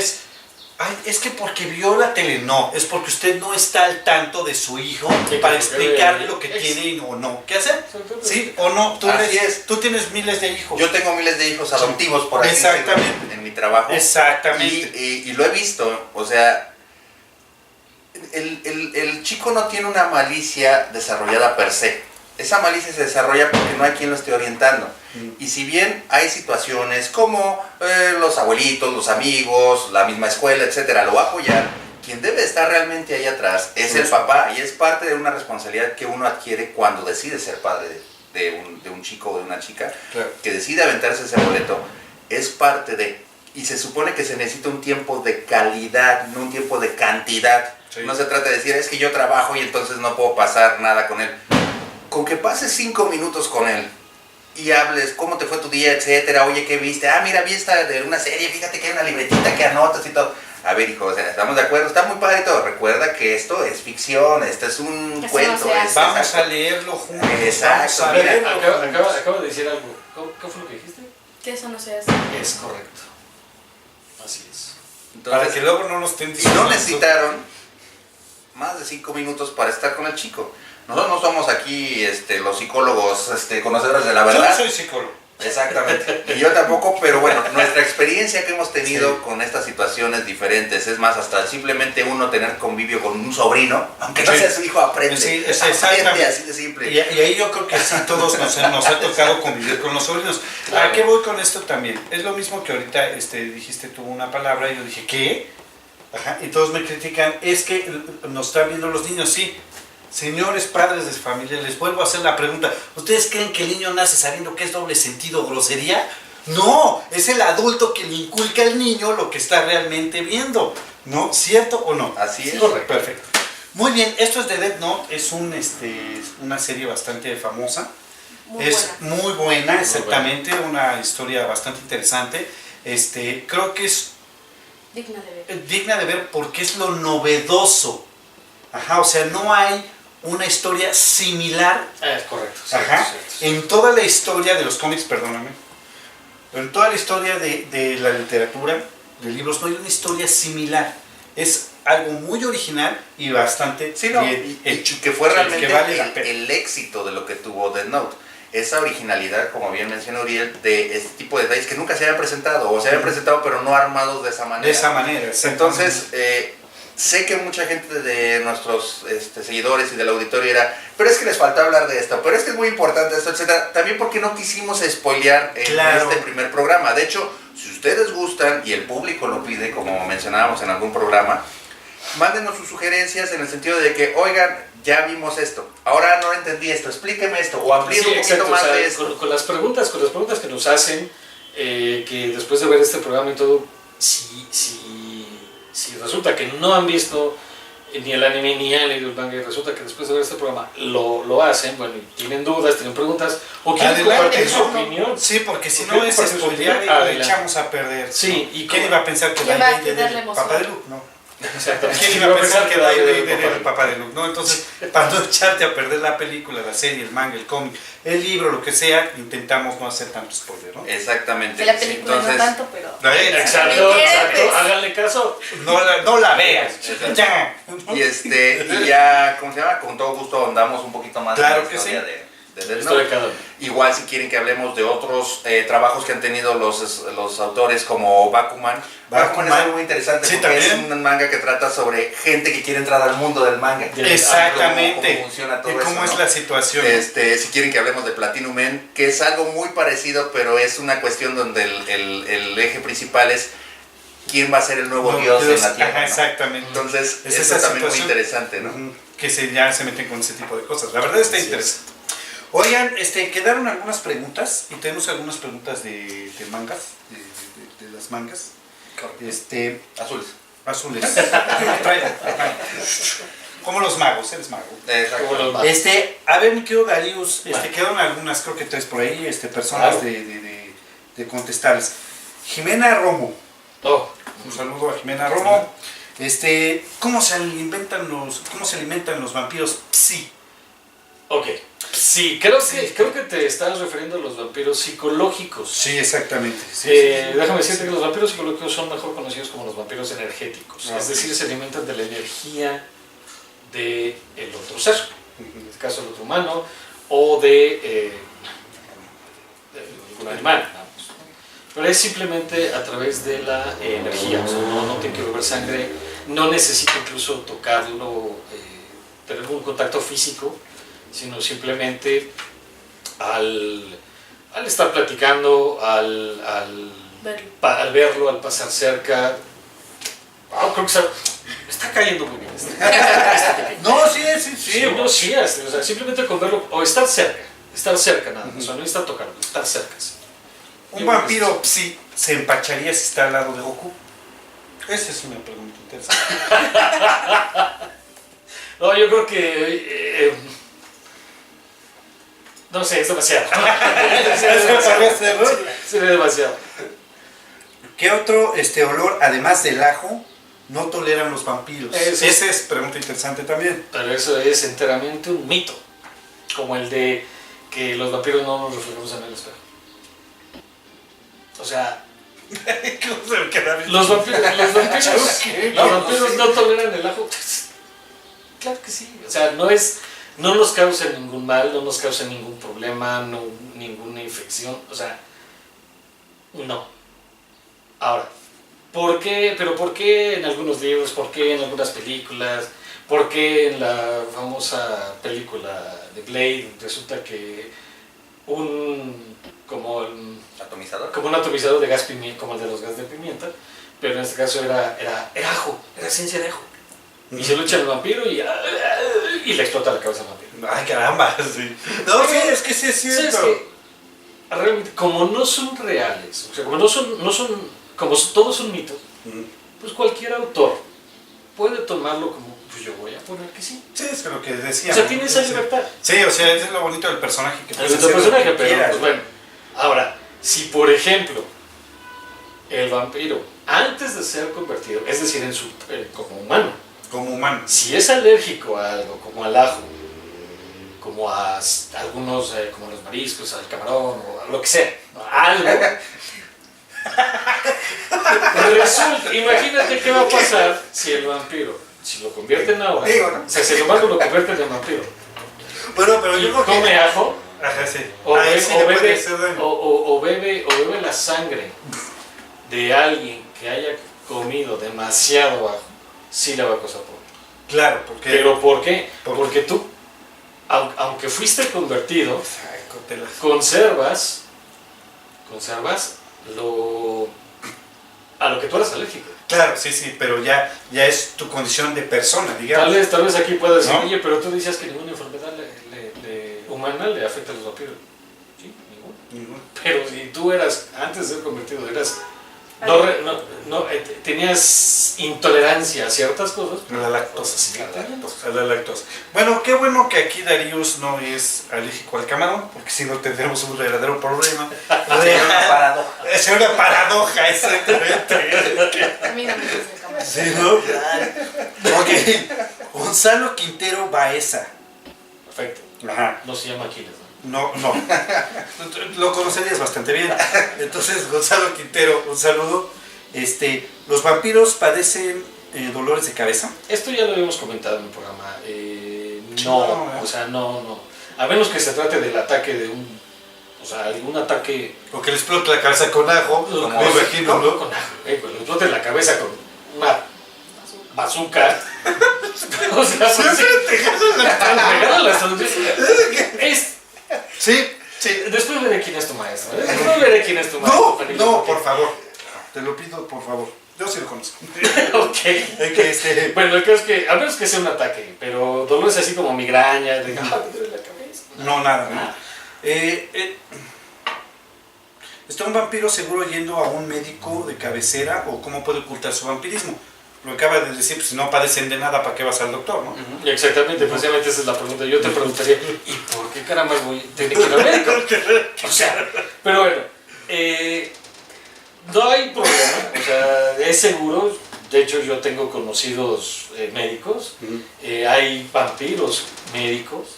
es que porque vio la tele, no, es porque usted no está al tanto de su hijo Sí, para porque explicarle lo que es- tiene o no que hacer. Exactamente. ¿Sí o no? Así es. Tú tienes miles de hijos. yo tengo miles de hijos adoptivos por aquí Exactamente. en mi trabajo. Exactamente. Y lo he visto, o sea, el chico no tiene una malicia desarrollada per se. Esa malicia se desarrolla porque no hay quien lo esté orientando. Y si bien hay situaciones como los abuelitos, los amigos, la misma escuela, etcétera, lo va a apoyar, quien debe estar realmente ahí atrás es el papá, y es parte de una responsabilidad que uno adquiere cuando decide ser padre de un chico o de una chica, Claro. que decide aventarse ese boleto. Es parte de... Y se supone que se necesita un tiempo de calidad, no un tiempo de cantidad. Sí. No se trata de decir, es que yo trabajo y entonces no puedo pasar nada con él. Con que pases 5 minutos con él y hables cómo te fue tu día, etcétera. Oye, ¿qué viste? Ah, mira, vi esta de una serie, fíjate que hay una libretita que anotas y todo. A ver, hijo, o sea, estamos de acuerdo, está muy padre y todo. Recuerda que esto es ficción, esto es un Eso no cuento. se hace. es- Vamos exacto. a leerlo juntos. Exacto, Vamos a mira, leerlo juntos. Acaba de decir algo. ¿Qué fue lo que dijiste? Que eso no se hace. Es correcto. Así es. Para Entonces, que luego no nos estén y diciendo. no necesitaron más de 5 minutos para estar con el chico. Nosotros no somos aquí los psicólogos conocedores de la Yo verdad. no soy psicólogo. Exactamente. Y yo tampoco, pero bueno, nuestra experiencia que hemos tenido Sí. con estas situaciones diferentes, es más, hasta simplemente uno tener convivio con un sobrino, aunque no Sí. sea su hijo, aprende. Sí, es aprende exactamente. así de simple. Y ahí yo creo que sí, todos nos ha tocado convivir con los sobrinos. Claro. ¿A qué voy con esto también? Es lo mismo que ahorita dijiste tú una palabra y yo dije, ¿qué? Ajá, y todos me critican, es que nos están viendo los niños, sí. Señores padres de familia, les vuelvo a hacer la pregunta. ¿Ustedes creen que el niño nace sabiendo que es doble sentido, grosería? No, es el adulto que le inculca al niño lo que está realmente viendo. ¿No? ¿Cierto o no? Así es. Correcto. Perfecto. Muy bien, esto es de Death Note, es una serie bastante famosa. Muy Es buena. muy buena, exactamente, una historia bastante interesante. Creo que es Digna de ver. digna de ver porque es lo novedoso. Ajá, o sea, no hay una historia similar. Es correcto. Cierto, Ajá, cierto. en toda la historia de los cómics, perdóname, en toda la historia de la literatura, de libros, no hay una historia similar. Es algo muy original y bastante Sí, no, bien y hecho. que fue Sí, realmente que vale la pena. el éxito de lo que tuvo Death Note. Esa originalidad, como bien mencionó Uriel, de este tipo de detalles que nunca se habían presentado, o se habían presentado pero no armados de esa manera. De esa manera, exactamente. Entonces, sé que mucha gente de nuestros seguidores y del auditorio era, pero es que les falta hablar de esto, pero es que es muy importante esto, etcétera. También porque no quisimos spoilear en Claro. este primer programa. De hecho, si ustedes gustan y el público lo pide, como mencionábamos en algún programa, mándenos sus sugerencias en el sentido de que, oigan, ya vimos esto, ahora no entendí esto, explíqueme esto, o amplíe un poquito exacto, más o sea, de esto. con las preguntas que nos hacen, que después de ver este programa y todo, si resulta que no han visto ni el anime ni han leído el manga y resulta que después de ver este programa lo hacen, bueno, y tienen dudas, tienen preguntas, o quieren compartir su opinión. Sí, porque si ¿O no quieren es compartir su spoilear opinión? y le Adelante. echamos a perder. Sí, y ¿Quién iba a pensar que ¿Quién va a Dai quitarle era el emoción? papá de Luke? No. Exactamente. ¿Quién iba a pensar que Dai Vader era el papá de Luke? No, entonces, para no echarte a perder la película, la serie, el manga, el cómic, el libro, lo que sea, intentamos no hacer tanto spoiler, ¿no? Exactamente. Que la película Entonces, no tanto, pero... Exacto, ¿Qué exacto, quieres? háganle caso. No la veas. Ya. y ya, ¿cómo se llama? Con todo gusto ahondamos un poquito más Claro en la que historia sí. de Death Esto de Note. cada uno. Igual si quieren que hablemos de otros trabajos que han tenido los autores como Bakuman. Bakuman es algo muy interesante Sí, porque también. es un manga que trata sobre gente que quiere entrar al mundo del manga. Exactamente. Cómo funciona todo ¿Y cómo eso, es ¿no? la situación? Si quieren que hablemos de Platinum Men, que es algo muy parecido, pero es una cuestión donde el eje principal es quién va a ser el nuevo dios en la tierra. Ajá, ¿no? exactamente. Entonces, Es eso esa también muy situación. interesante, ¿no? Ujú, que ya se meten con ese tipo de cosas. La verdad está Así es. interesante. Oigan, quedaron algunas preguntas y tenemos algunas preguntas de mangas, de las mangas. Azules. Azules. Ajá. Como los magos, eres mago. Como los Exacto. más. A ver, mi querido Darius, Bueno. quedaron algunas, creo que 3 por ahí, personas Claro. de contestarles. Jimena Romo, Oh, un saludo a Jimena Romo. ¿Cómo se alimentan los vampiros psi? ok. Sí, creo que te estás refiriendo a los vampiros psicológicos. Sí, exactamente. Sí, Déjame decirte que los vampiros psicológicos son mejor conocidos como los vampiros energéticos. Ah, Es decir, ok. se alimentan de la energía del otro ser, en este caso el otro humano, o de algún animal. Vamos. Pero es simplemente a través de la energía, o sea, no tiene que beber sangre, no necesita incluso tocarlo, tener un contacto físico, sino simplemente al estar platicando, al verlo, al pasar cerca. Creo que está cayendo muy bien. No, sí. No, sí, o sea, simplemente con verlo, o estar cerca nada más, o no necesita tocarlo, estar cerca. Sí. ¿Un vampiro psi se empacharía si está al lado de Goku? Esa es una pregunta interesante. No, yo creo que... no sé, es demasiado. Sí, es demasiado. ¿Qué otro olor, además del ajo, no toleran los vampiros? Eso. Esa es pregunta interesante también. Pero eso es enteramente un mito. Como el de que los vampiros no nos reflejamos en el espejo. O sea, los vampiros no toleran el ajo. Claro que sí. O sea, no nos causa ningún mal, no nos causa ningún problema, ninguna infección. O sea, no. Ahora, ¿por qué? ¿Pero por qué en algunos libros? ¿Por qué en algunas películas? ¿Por qué en la famosa película de Blade resulta que como un atomizador de gas pimienta, como el de los gas de pimienta, pero en este caso era ajo, era esencia de ajo? Y se lo echa al vampiro y le explota la cabeza al vampiro. Ay, caramba, sí. No, sí, es que sí es ¿Sabes cierto. qué? Realmente, como no son reales, o sea, como todos son mitos, pues cualquier autor puede tomarlo como, pues yo voy a poner que sí. Sí, es lo que decía. O sea, ¿no? tiene esa Sí. libertad. Sí, o sea, es lo bonito del personaje que puedes El hacer lo personaje, que pero quieras, pues ¿no? bueno. Ahora, si por ejemplo el vampiro, antes de ser convertido, es decir, como humano, Como humano. si es alérgico a algo, como al ajo, como a algunos, como los mariscos, al camarón, o a lo que sea, algo, resulta, imagínate qué va a pasar si el vampiro, si lo convierten ahora, Digo, ¿no? o sea, si el humano lo convierten en vampiro, Bueno, pero yo creo que... come ajo, Ajá, sí. o Ahí bebe, sí le puede hacer daño. o bebe la sangre de alguien que haya comido demasiado ajo, sí le va a causar problemas. Claro, porque... ¿Pero por qué? ¿Por Porque tú, aunque fuiste convertido, Ay, cótelas. conservas A lo que tú eres alérgico. Claro, sí, pero ya es tu condición de persona, digamos. Tal vez aquí puedas decir, ¿No? oye, pero tú decías que ninguna enfermedad humana le afecta a los vampiros. Sí, ninguna. Pero si tú eras, antes de ser convertido, tenías intolerancia a ciertas cosas. A la lactosa, sí. Tratamientos. A la lactosa. Bueno, qué bueno que aquí Darius no es alérgico al camarón, porque si no tendremos un verdadero problema. Sería una paradoja. Es una paradoja, exactamente. A mí no me gusta el camarón. Sí, ¿no? Ok. Gonzalo Quintero Baeza. Perfecto. Ajá. No se llama Aquiles, ¿no? No. Lo conocerías bastante bien. Entonces, Gonzalo Quintero, un saludo. Los vampiros padecen dolores de cabeza. Esto ya lo habíamos comentado en el programa. No. A menos que se trate del ataque de algún ataque. O que le explote la cabeza con ajo, Como me imagino, ¿no? Con ajo, pues le explote la cabeza con una bazooka. O sea, Sí. Después veré quién es tu maestro. No, por favor. Te lo pido, por favor. Yo sí lo conozco. Ok. Que Bueno, el caso es que, a menos que sea un ataque, pero dolores así como migraña, me duele la cabeza. No, nada. ¿Está un vampiro seguro yendo a un médico de cabecera o cómo puede ocultar su vampirismo? Lo acaba de decir, pues si no padecen de nada, ¿para qué vas al doctor, no? Exactamente, precisamente esa es la pregunta. Yo te preguntaría, ¿y por qué caramba tiene que ir al médico? O sea, pero bueno, no hay problema, o sea, es seguro. De hecho, yo tengo conocidos médicos, hay vampiros médicos,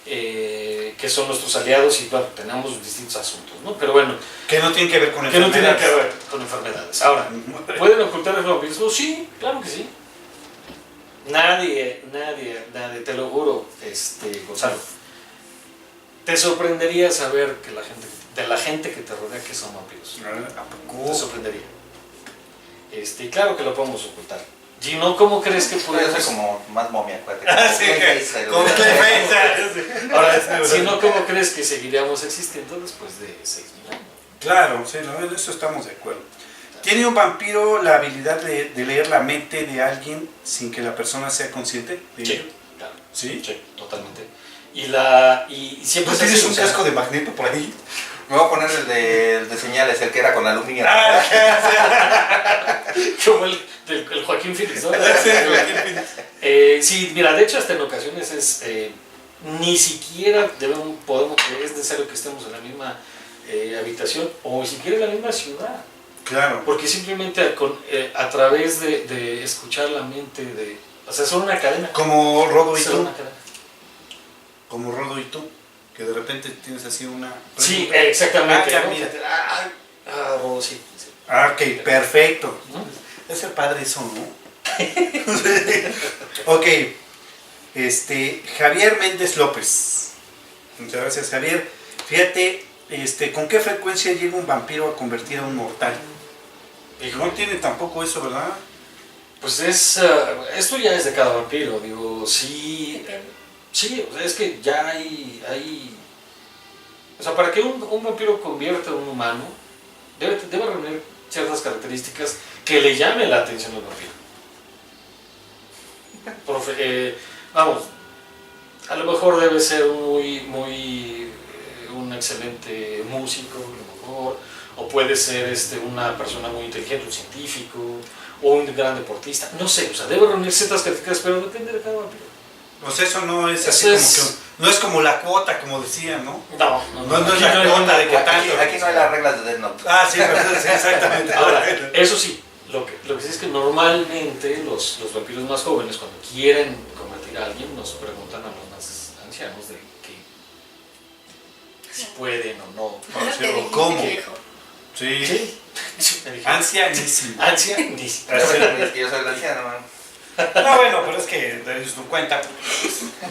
que son nuestros aliados y claro, tenemos distintos asuntos, ¿no? Pero bueno, Que no tiene que ver con que no enfermedades. tienen que ver con enfermedades. Ahora, ¿pueden ocultar el vampirismo? Sí, claro que sí. Nadie, te lo juro, Gonzalo. Te sorprendería saber que la gente que te rodea que son vampiros. ¿A poco? Te sorprendería. Claro que lo podemos ocultar. Gino, ¿cómo crees que Yo soy podemos? como más momia, acuérdate. Sí, con Ahora, si no, ¿cómo crees que seguiríamos existiendo después de 6.000 años? Claro, sí, no, en eso estamos de acuerdo. ¿Tiene un vampiro la habilidad de leer la mente de alguien sin que la persona sea consciente de ello? Claro. ¿Sí? Sí, totalmente. Y siempre ¿No es así, tienes un o sea, casco de magneto por ahí? Me voy a poner el de señales, el que era con aluminio. como el Joaquín Phoenix, ¿no? Sí, mira, de hecho hasta en ocasiones ni siquiera es necesario que estemos en la misma habitación o ni siquiera en la misma ciudad, Claro. porque simplemente a través de escuchar la mente o sea, son una cadena. Como Rodo y Son tú. una cadena. Como Rodo y tú. Que de repente tienes así una... Sí, exactamente. Ah, ¿no? mira. Rodo, sí. Ok, perfecto. ¿No? Es ser padre eso, ¿no? Ok. Javier Méndez López. Muchas gracias, Javier. Fíjate, ¿con qué frecuencia llega un vampiro a convertir a un mortal? No tiene tampoco eso, ¿verdad? Pues esto ya es de cada vampiro, digo, sí. Depende. Sí, o sea, es que ya hay... O sea, para que un vampiro convierta a un humano, debe reunir ciertas características que le llamen la atención al vampiro. Vamos, a lo mejor debe ser un excelente músico, a lo mejor, o puede ser una persona muy inteligente, un científico, o un gran deportista, no sé, o sea, debe reunir ciertas características, pero depende de cada vampiro. Pues eso no es así Eso como que... No es como la cuota, como decían, ¿no? No es la cuota de que tanto. Aquí no hay las reglas de Death Note. Ah, sí, sí, exactamente. Ahora, eso sí, lo que sí es que normalmente los vampiros más jóvenes, cuando quieren convertir a alguien, nos preguntan a los más ancianos de que si pueden o no. Lo que dijiste, ¿Cómo? viejo. Sí. Sí, me dije, Ancianísimo. ancianísimo. Es que yo soy el anciano, man. No, bueno, pero es que ellos no cuentan.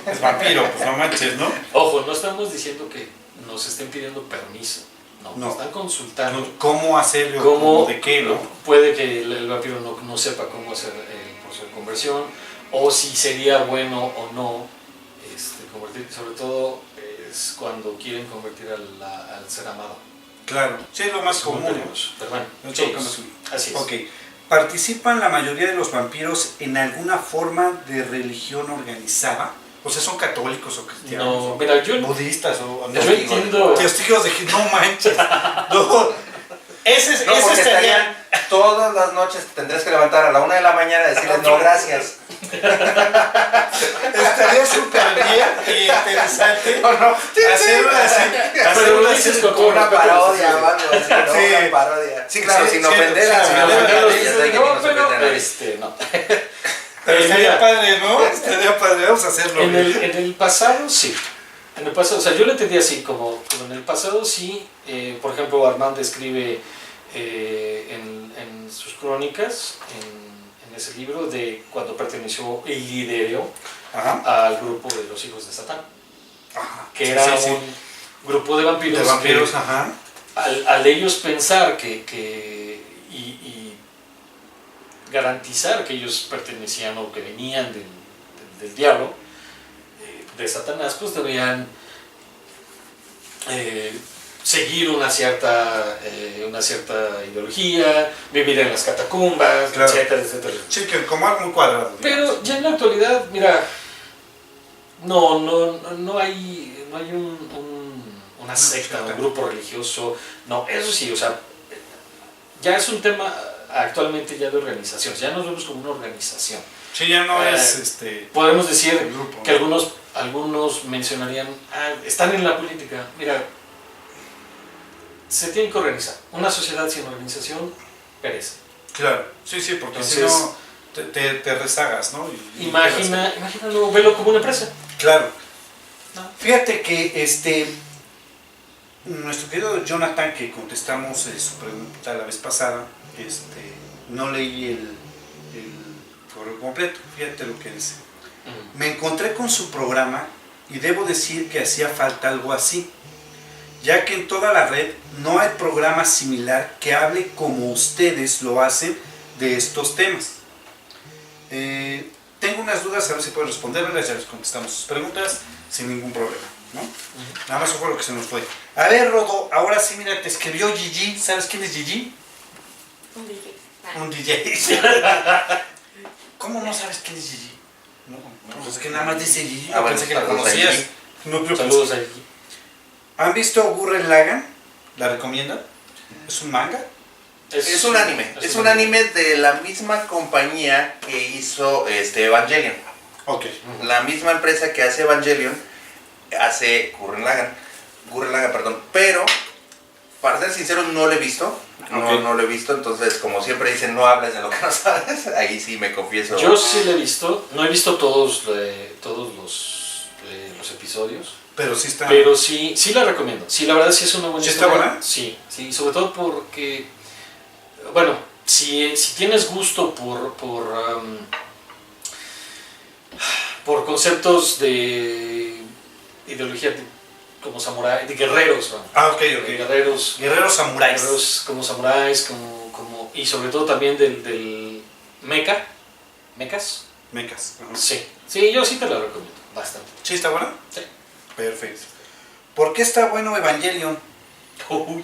Es vampiro, pues no manches, ¿no? Ojo, no estamos diciendo que nos estén pidiendo permiso. No, No. nos están consultando. ¿Cómo hacerlo? ¿Cómo, ¿De qué, no? Puede que el vampiro no sepa cómo hacer el proceso de conversión, o si sería bueno o no convertir, sobre todo es cuando quieren convertir al ser amado. Claro, sí, es lo más Es muy común. peligroso, pero bueno, No es sí, lo más común. así es. Ok. ¿Participan la mayoría de los vampiros en alguna forma de religión organizada? O sea, ¿son católicos o cristianos? No, o mira, yo budistas o yo entiendo... testigos de no manches. No, ese No, porque estaría. todas las noches te tendrías que levantar a la 1 de la mañana y decirles no, gracias. Estaría súper bien y interesante No, no. hacer Pero una lo dices con Como una respeto, parodia sí. o algo así, ¿no? Sí. Una parodia. Sí, claro, Sí, sin sí, ofender sí, a sin la ofender a gente, ya sé que No, no se pero ofende a nadie. no. Pero estaría Mira, padre, ¿no? Estaría padre, vamos a hacerlo. en el pasado sí. En el pasado, o sea, yo lo entendí así, como en el pasado sí, por ejemplo, Armand escribe en sus crónicas, en ese libro, de cuando perteneció y lideró Ajá. al grupo de los hijos de Satán, Ajá. que Sí, era sí, sí. un grupo de vampiros, De vampiros, que ajá. al ellos pensar y garantizar que ellos pertenecían o que venían del diablo, de Satanás, pues debían seguir una cierta ideología, vivir en las catacumbas, Claro. etcétera, etcétera. Sí, que como algo muy cuadrado. digamos. Pero ya en la actualidad, mira, no hay una secta, un grupo religioso, no, eso sí, o sea, ya es un tema actualmente ya de organización, ya nos vemos como una organización. Sí, ya no es Podemos decir el grupo, que ¿no? algunos mencionarían, están en la política, mira, se tiene que organizar. Una sociedad sin organización perece. Claro, sí, sí, porque si Entonces, no te rezagas, ¿no? Imagínalo, velo como una empresa. Claro. ¿No? Fíjate que nuestro querido Jonathan, que contestamos su pregunta la vez pasada, no leí el correo completo. Fíjate lo que dice. Me encontré con su programa y debo decir que hacía falta algo así, ya que en toda la red no hay programa similar que hable como ustedes lo hacen de estos temas. Tengo unas dudas, a ver si puedo responderlas, ya les contestamos sus preguntas sin ningún problema, ¿no? Nada más fue lo que se nos fue. A ver, Rodo, ahora sí, mira, te escribió Gigi. ¿Sabes quién es Gigi? Un DJ. Un DJ. ¿Cómo no sabes quién es Gigi? No, pues es que nada más dice Gigi. Yo bueno, pensé que la saludos a conocías. Gigi. No, yo Saludos pensé. ahí. ¿Han visto Gurren Lagann? ¿La recomiendan? ¿Es un manga? Es un anime, es un anime de la misma compañía que hizo Evangelion. Ok. La misma empresa que hace Evangelion hace Gurren Lagann, perdón, pero para ser sincero no lo he visto, no lo he visto, entonces como siempre dicen no hables de lo que no sabes, ahí sí me confieso. Yo sí la he visto, no he visto todos los episodios, Pero sí está. pero sí la recomiendo. Sí, la verdad sí es una buena ¿Sí está historia. buena? Sí, sobre todo porque, bueno, si tienes gusto por conceptos de ideología como samurái, de guerreros, ¿no? Ah, ok, De ok. guerreros Samuráis. como samuráis, y sobre todo también del mechas. Mecas. Ajá. Sí, yo sí te la recomiendo, bastante. ¿Sí está buena? Sí. Perfecto. ¿Por qué está bueno Evangelion? Uy,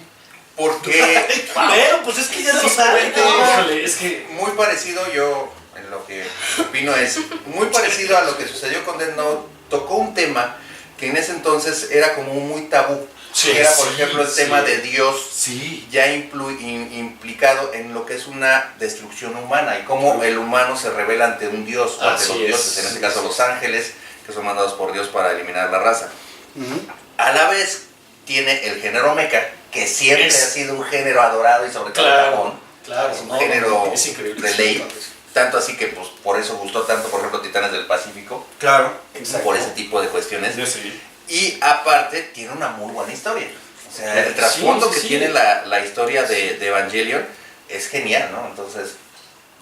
Porque Pero pues es que ya lo Sí, saben. no. híjole, es que muy parecido, yo en lo que opino es muy parecido a lo que sucedió con Death Note, tocó un tema que en ese entonces era como muy tabú, Sí, que era por sí, ejemplo el sí. tema de Dios Sí. ya implicado en lo que es una destrucción humana y cómo el humano se revela ante un dios, o ante Así los es, dioses, en este caso sí, los sí. ángeles, que son mandados por Dios para eliminar la raza. Ujú. A la vez tiene el género mecha, que siempre Es- ha sido un género adorado y sobre todo en Japón. claro, Es un no, género es increíble. de ley. Tanto así que pues por eso gustó tanto, por ejemplo, Titanes del Pacífico, Claro. Exacto. por ese tipo de cuestiones. Ya sí. Y aparte tiene una muy buena historia. O sea, el Sí, trasfondo sí, que sí. tiene la historia de Evangelion es genial, ¿no? Entonces,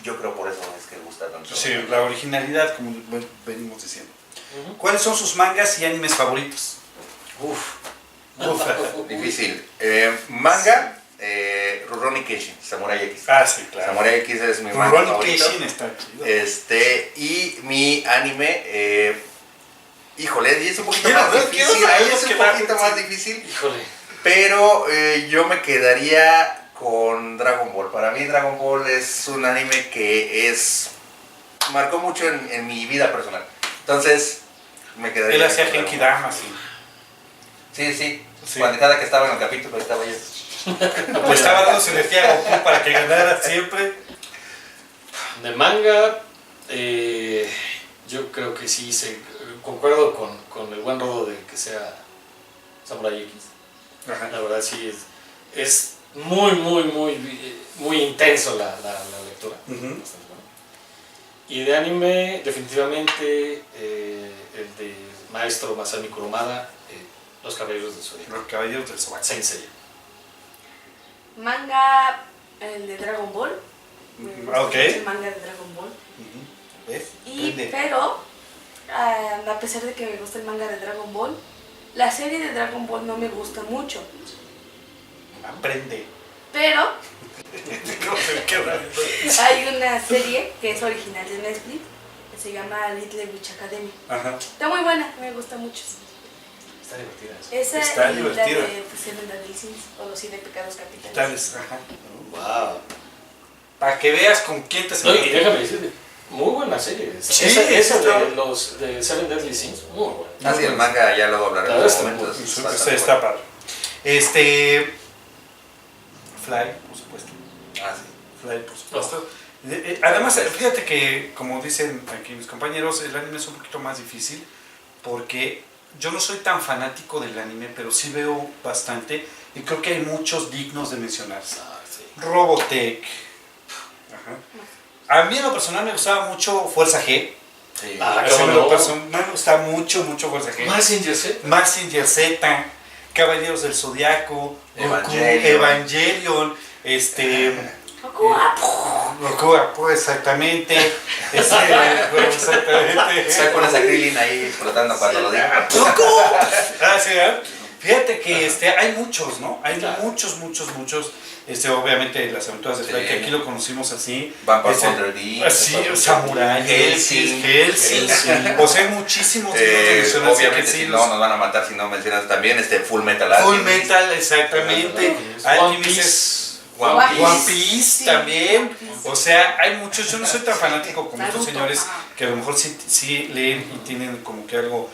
yo creo por eso es que gusta tanto. Sí, la originalidad, como venimos diciendo. Ujú. ¿Cuáles son sus mangas y animes favoritos? Uf. Difícil. Manga, Rurouni Kenshin, Samurai X. Ah, sí, claro. Samurai X es mi manga Rurouni favorito. Kenshin está chido. Y mi anime, híjole, y es un poquito Quiero más saber difícil. Ahí es qué un va, poquito sí. más difícil. Híjole. Pero yo me quedaría con Dragon Ball. Para mí Dragon Ball es un anime que marcó mucho en mi vida personal. Entonces, me quedaría. Él hacía con Dragon Genki Ball. Dama, sí. Sí. Sí. Cuando cada que estaba en el capítulo estaba yo. Pues estaba dando su energía a Goku para que ganara siempre. De manga, yo creo que sí, concuerdo con el buen Rodo de que sea Samurai X. Ajá. La verdad sí, es muy intenso la lectura. Ujú. Bastante bueno. Y de anime, definitivamente, el de maestro Masami Kurumada, Los Caballeros del Zodiaco. Los Caballeros del Zodiaco. Saint Seiya. Manga, el de Dragon Ball. Me gusta Ok. mucho el manga de Dragon Ball. Ujú. ¿Ves? Y, Aprende. pero, a pesar de que me gusta el manga de Dragon Ball, la serie de Dragon Ball no me gusta mucho. Aprende. Pero Qué raro. hay una serie que es original de Netflix, que se llama Little Witch Academy. Ajá. Está muy buena, me gusta mucho. Está divertida. Esa Está y divertida. la de Seven Deadly Sins, o los 7 pecados capitales. Tales, ajá. Wow. Para que veas con quién te No, y sientas. déjame decirte, muy buena serie. Sí, esa está- de los de Seven Deadly Sins, muy buena. Así el manga ya luego La hablaremos verdad en está momentos. muy- Sí, bastante está bueno. padre. Fly, por supuesto. Ah, sí. Fly, por supuesto. Además, fíjate que, como dicen aquí mis compañeros, el anime es un poquito más difícil porque yo no soy tan fanático del anime, pero sí veo bastante y creo que hay muchos dignos de mencionarse. Ah, sí. Robotech. Ajá. A mí en lo personal me gustaba mucho Fuerza G. Sí. Ah, Así ¿cómo me, lo no? me gustaba mucho Fuerza G. Mazinger Z. Mazinger Z, Caballeros del Zodiaco, Evangelion, Goku, Goku, exactamente, exactamente. Está con esa Krillin ahí explotando cuando lo diga. Goku. Ah, sí, ¿verdad? Fíjate que hay muchos, ¿no? Hay Claro. muchos. Obviamente las aventuras de Fly, Sí. que aquí lo conocimos así. Vampire Ese- Hunter D. Así, Samurai, Hellsing. Hellsing. O sea, hay muchísimos dignos de mencionarse Obviamente, que sí si los- no, nos van a matar si no mencionas también Full Metal Full Alchemist. Metal, exactamente. One Alchemist Piece. es- One Piece. One Piece Sí, también. One Piece. O sea, hay muchos. Yo no soy tan fanático como estos Naruto, señores ajá. que a lo mejor sí leen y tienen como que algo,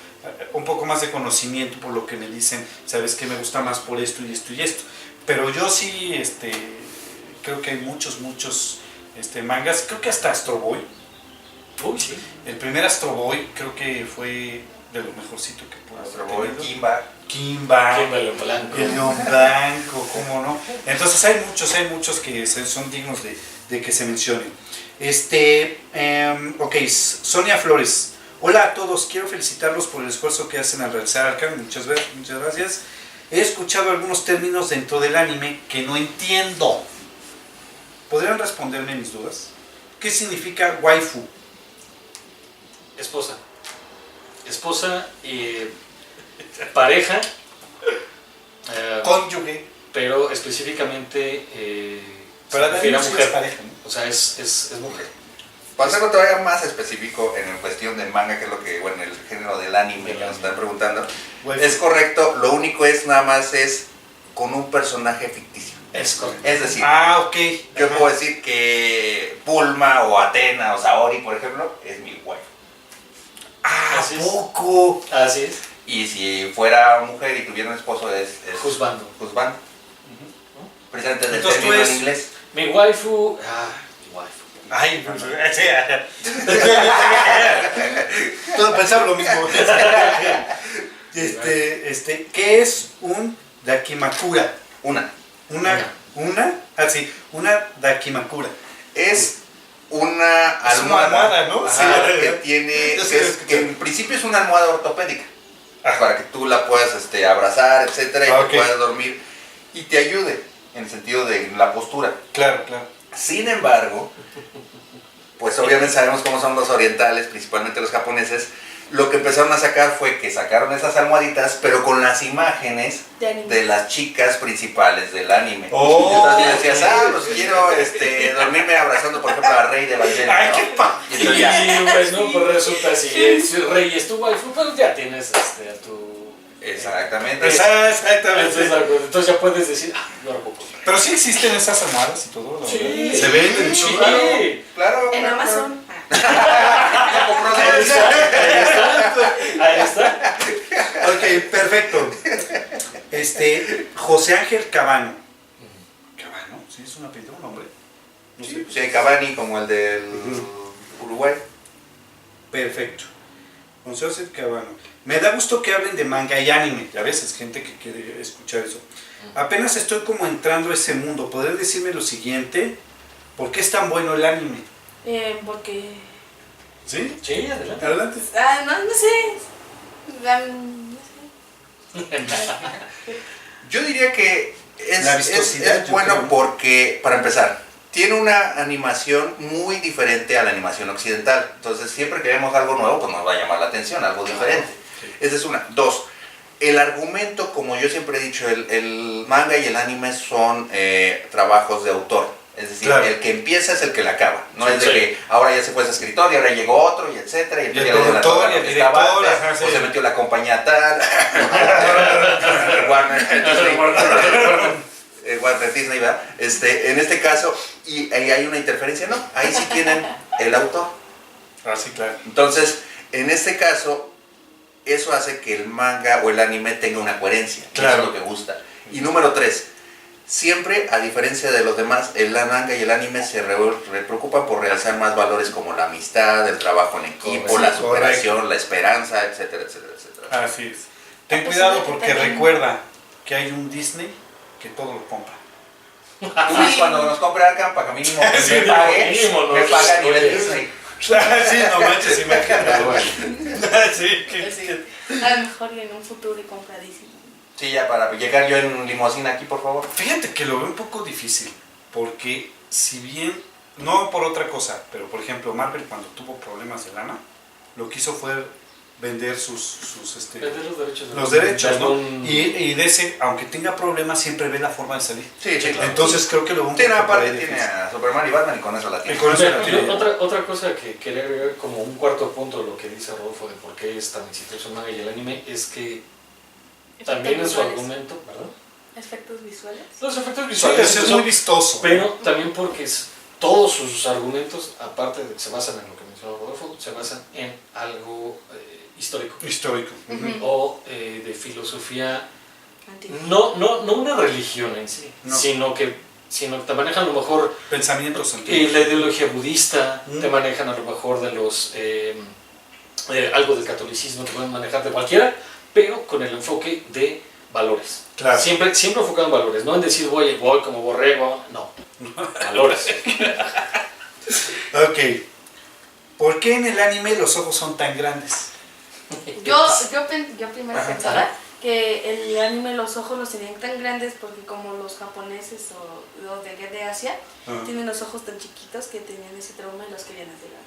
un poco más de conocimiento por lo que me dicen, sabes que me gusta más por esto y esto y esto. Pero yo sí, creo que hay muchos mangas. Creo que hasta Astro Boy. Uy, sí. El primer Astro Boy creo que fue de lo mejorcito que pudo Astro haber Boy, tenido. Kimba. Kimba. Kimberly Blanco. El León Blanco, ¿cómo no? Entonces hay muchos que son dignos de que se mencionen. Ok, Sonia Flores. Hola a todos, quiero felicitarlos por el esfuerzo que hacen al realizar Arcane. Muchas gracias. He escuchado algunos términos dentro del anime que no entiendo. ¿Podrían responderme mis dudas? ¿Qué significa waifu? Esposa. Esposa y pareja. Cónyuge. Pero específicamente se Para refiere a Daniel sí mujer. es pareja, ¿no? O sea, es mujer. Para hacerlo todavía más específico en cuestión del manga, que es lo que, bueno, el género del anime que nos están preguntando, Waifu. es correcto, lo único es nada más es con un personaje ficticio. Es correcto. Es decir, Ok. yo Ajá. puedo decir que Bulma o Atena o Saori, por ejemplo, es mi waifu. ¿A Así es. poco? Así es. Y si fuera mujer y tuviera un esposo es Husbando. husband. Precisamente del Entonces tú término en eres- inglés. Mi waifu. Mi waifu. Ay, todos pensamos lo mismo. ¿Qué es un dakimakura? Una. Una dakimakura. Es una Es una almohada, ¿no? Ajá, Sí. que tiene, Yo sí que, lo he es- escuchado. que en principio es una almohada ortopédica. Ajá. Para que tú la puedas abrazar, etcétera, y Ok. que puedas dormir y te ayude en el sentido de la postura. Claro. Sin embargo, pues obviamente sabemos cómo son los orientales, principalmente los japoneses. Lo que empezaron a sacar fue que sacaron esas almohaditas, pero con las imágenes De anime. de las chicas principales del anime. Oh. Entonces tú decías, pues quiero dormirme abrazando, por ejemplo, a Rey de Evangelion, Ay, ¿no? qué padre. Y entonces ya, Y bueno, pues resulta si es rey es tu waifu, pues ya tienes a tu Exactamente. Exactamente. Entonces ya puedes decir, no lo puedo comprar. Pero sí existen esas almohadas y todo. ¿No? Sí. Se venden. Sí. Claro. En Amazon. Ya compró de Ahí está. Ahí está. Ok, perfecto. José Ángel Cabano. Cabano, sí, es un apellido, un nombre. No sé. Sí, hay Cavani como el del Uruguay. Perfecto. José Ángel Cabano. Me da gusto que hablen de manga y anime. Ya ves, es gente que quiere escuchar eso. Apenas estoy como entrando a ese mundo. ¿Podrías decirme lo siguiente? ¿Por qué es tan bueno el anime? Porque... ¿Sí? Sí, adelante. Adelante. no sé. No sé. Yo diría que La vistosidad, es yo bueno creo. porque, para empezar, tiene una animación muy diferente a la animación occidental. Entonces, siempre que vemos algo nuevo, pues nos va a llamar la atención, algo diferente. Sí. Esa es una. Dos, el argumento, como yo siempre he dicho, el manga y el anime son trabajos de autor. Es decir, Claro. el que empieza es el que la acaba. No Sí, es de sí. que ahora ya se fue ese escritor y ahora llegó otro y etcétera. Y el entonces ya le dio la productor, torre a y lo el que estaba director, antes, ajá, sí. o se metió la compañía tal. Warner Disney, ¿verdad? En este caso, y ahí hay una interferencia, no, ahí sí tienen el autor. Ah, sí, claro. Entonces, en este caso, eso hace que el manga o el anime tenga una coherencia. Claro. Eso es lo que gusta. Y número 3, siempre, a diferencia de los demás, el manga y el anime se preocupan por realzar más valores como la amistad, el trabajo en equipo, Correcto. la superación, la esperanza, etcétera, etcétera, etcétera. Así es. Ten Ah, pues cuidado sí, porque también. recuerda que hay un Disney que todo lo compra. Tú dices, cuando nos compre Arkham, para que mínimo Sí, me pague, mínimo, ¿no? me paga a nivel Oye. Disney. Sí, no manches, imagínate. Sí, Sí. A lo mejor en un futuro y compra Disney. Sí, ya para llegar yo en limusina aquí, por favor. Fíjate que lo veo un poco difícil, porque si bien, no por otra cosa, pero por ejemplo Marvel cuando tuvo problemas de lana, lo que hizo fue vender Vender los derechos. los derechos, ¿no? Un- Y DC, aunque tenga problemas, siempre ve la forma de salir. Sí, sí, claro. Entonces creo que lo veo un Tiene poco por aparte, ahí tiene difícil. a Superman y Batman y con eso la Y tiene. con eso Pero la yo tiene. otra cosa que quería agregar como un cuarto punto de lo que dice Rodolfo de por qué es tan exitoso el manga y el anime es que también en su Visuales. argumento, ¿verdad? Efectos visuales. Los efectos Sí, visuales es muy vistoso. pero también porque todos sus argumentos, aparte de que se basan en lo que mencionó Rodolfo, se basan en algo histórico Histórico. Ujú. o de filosofía, Antiguo. no una religión en sí, No. sino que te manejan a lo mejor Pensamientos antiguos. la ideología budista, Mm. te manejan a lo mejor de los algo del catolicismo, te pueden manejar de cualquiera, pero con el enfoque de valores. Claro. Siempre enfocado en valores, no en decir voy como borrego, no, valores. Ok. ¿Por qué en el anime los ojos son tan grandes? Yo primero Ajá, pensaba que el anime los ojos los tenían tan grandes porque como los japoneses o los de Asia Ajá. tienen los ojos tan chiquitos que tenían ese trauma y los querían hacer grandes.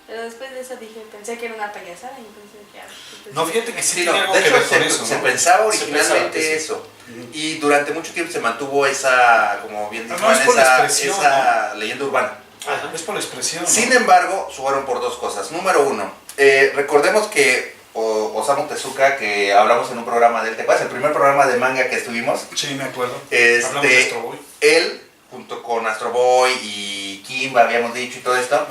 Pero después de eso pensé que era una payasada y entonces ya. No, fíjate que sí, Sí, tiene no, algo de que hecho ver con se, eso, se ¿no? pensaba Se originalmente pensaba que sí. eso. Y durante mucho tiempo se mantuvo esa, como bien No, dijo, no, es por la esa, expresión, esa leyenda urbana. Ajá. Es por la expresión, ¿no? Sin embargo, fueron por dos cosas. Número uno, recordemos que Osamu Tezuka, que hablamos en un programa de él, ¿te acuerdas? El primer programa de manga que estuvimos, Sí, me acuerdo. Hablamos de Astro Boy. él, junto con Astro Boy y Kimba, habíamos dicho y todo esto, Ajá.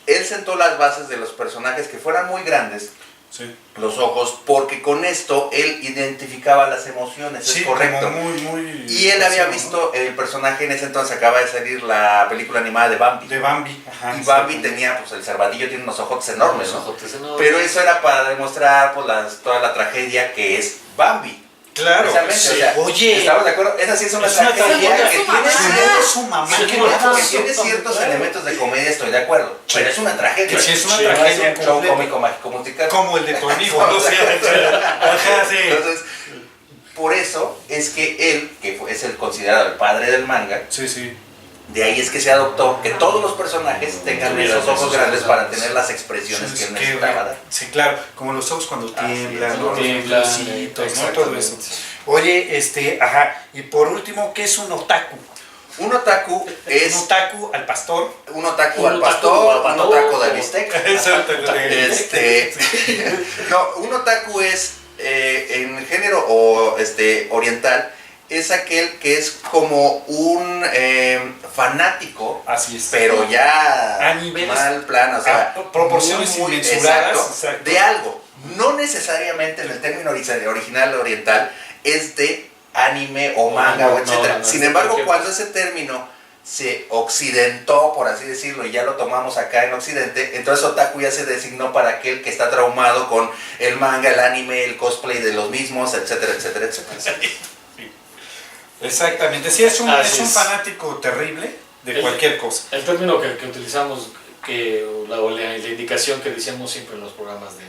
él sentó las bases de los personajes que fueran muy grandes, Sí. los ojos, porque con esto él identificaba las emociones, Sí, es correcto. como muy... Y él había ¿no? visto el personaje en ese entonces, acaba de salir la película animada de Bambi. De Bambi. Ajá, Y Bambi sí. tenía, pues el cervatillo tiene unos ojotes enormes, Los ¿no? ojotes enormes. Pero eso era para demostrar pues, toda la tragedia que es Bambi. Claro. Precisamente, Sí. o sea, Oye. ¿estamos de acuerdo? Esa sí es una Es una tragedia tragedia. que Su tiene mamá. ciertos, Su mamá. Sí, qué bueno, pedazo, que tiene tan ciertos claro. elementos de comedia, estoy de acuerdo. Pero es una tragedia. Que sí es una No tragedia un show completa. cómico, mágico, musical. Como el de tu amigo, ¿no? Sí, ajá, sí. Entonces, por eso es que él, que es el considerado el padre del manga, Sí, sí. de ahí es que se adoptó que todos los personajes tengan Tuvieran esos ojos esos grandes ojos para grandes. tener las expresiones que él Qué necesitaba bueno. dar. Sí, claro. Como los ojos cuando Así tiemblan, es, ¿no? Los tiemblan, florcitos, ¿no? Todo eso. exactamente. Oye, ajá. Y por último, ¿qué es un otaku? Un otaku Un es otaku al pastor. un otaku Un al otaku pastor, al un pastor. otaku de bistec. Exacto. No, un otaku es, en el género oriental es aquel que es como un fanático, Así es. pero ya A niveles- mal plan, o sea, proporciones inmensuradas, exacto, de algo. No necesariamente en el término original oriental es de anime o manga o etcétera. no, Sin es embargo, cualquier cuando cosa. ese término se occidentó, por así decirlo, y ya lo tomamos acá en Occidente, entonces otaku ya se designó para aquel que está traumado con el manga, el anime, el cosplay de los mismos, etcétera, etcétera, etcétera. Exactamente, sí, es un Así es. fanático terrible de El- cualquier cosa. El término que utilizamos, o la indicación que decíamos siempre en los programas de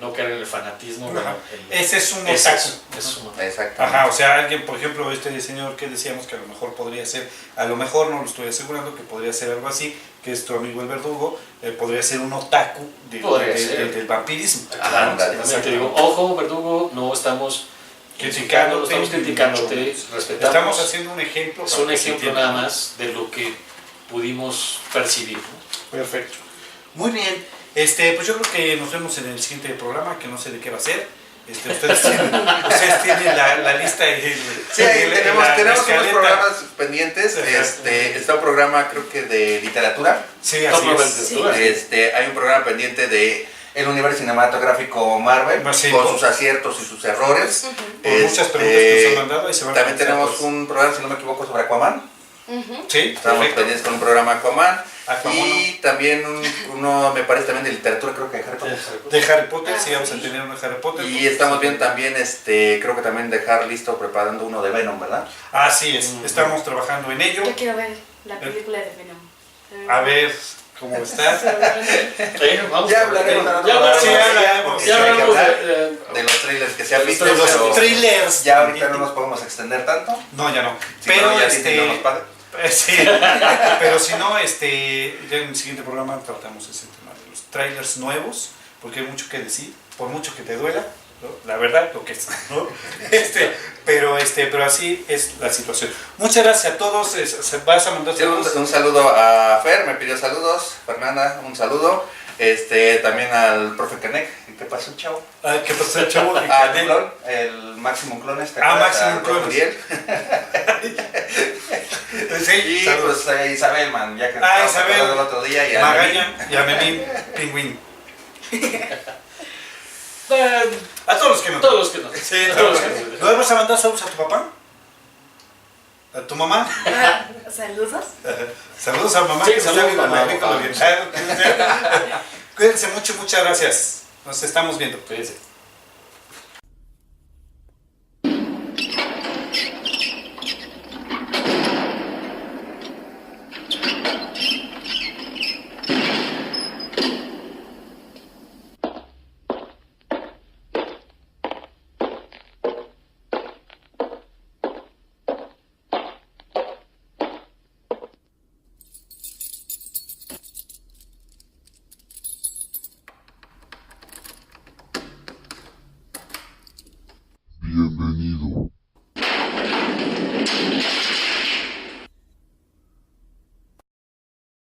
no caer en el fanatismo. Ajá. bueno, Ese es un es otaku. eso, es un otaku. Exacto. Ajá, o sea, alguien, por ejemplo, este señor que decíamos que a lo mejor podría ser, a lo mejor no lo estoy asegurando, que podría ser algo así, que es tu amigo el verdugo, podría ser un otaku Podría ser. del vampirismo. Ajá, ándale. Exactamente, digo, ojo, verdugo, no estamos criticando, no estamos criticándote, respetamos. Estamos haciendo un ejemplo. Es para un que se ejemplo entienda. nada más de lo que pudimos percibir, ¿no? Perfecto. Muy bien. Pues yo creo que nos vemos en el siguiente programa, que no sé de qué va a ser. Ustedes tienen la lista y Sí, ahí tenemos unos escaleta. programas pendientes. Ajá. Está un programa, creo que de literatura. Sí, así No, es. Sí. Hay un programa pendiente de el universo cinematográfico Marvel, Sí, con por- sus aciertos y sus errores. Por muchas preguntas que nos han mandado y se van a También contestar, tenemos pues. un programa, si no me equivoco, sobre Aquaman. Sí, Estamos perfecto. pendientes con un programa Aquaman. Aquaman. Y también uno, me parece también de literatura, creo que de Harry Potter. De Harry Potter, Ah, sí, vamos a sí. tener una de Harry Potter. Y estamos viendo también, creo que también dejar listo, preparando uno de Venom, ¿verdad? Así es, estamos trabajando en ello. Yo quiero ver la película de Venom. A ver cómo está. Vamos Ya a- hablaremos en otro ya programa, hablaremos, sí, hablaremos. porque ya sí hay que hablamos hablar de- de los trailers que se han de visto, De los pero trailers. ya ahorita no nos podemos extender tanto. No, ya no. Si Pero no, ya Disney no nos paga. sí, pero si no, ya en el siguiente programa tratamos ese tema de los trailers nuevos, porque hay mucho que decir, por mucho que te duela, ¿no? La verdad, lo que es, ¿no? Pero así es la situación. Muchas gracias a todos. Vas a mandar Sí, un saludos. saludo a Fer, me pidió saludos. Fernanda, un saludo. También al profe Canek. ¿Qué pasó, chavo? ¿Qué pasó, chavo? A tu clon, el Maximum Clones. ¿te Ah, acuerdas? Maximum Al profe Clones. Uriel. Sí, Y saludos. pues a Isabel, man, ya que Ah, estábamos Isabel. hablando el otro día. Y a Magaña y a Memín Pingüín. Eh, A todos los que no. todos los que no. Sí, A todos los que que no. no. ¿Le vas a mandar saludos a tu papá? ¿A tu mamá? Saludos. Saludos a mamá. Sí, que saludos, está viendo mamá, la película papá. oriental. Cuídense mucho, muchas gracias. Nos estamos viendo. Cuídense. Bienvenido.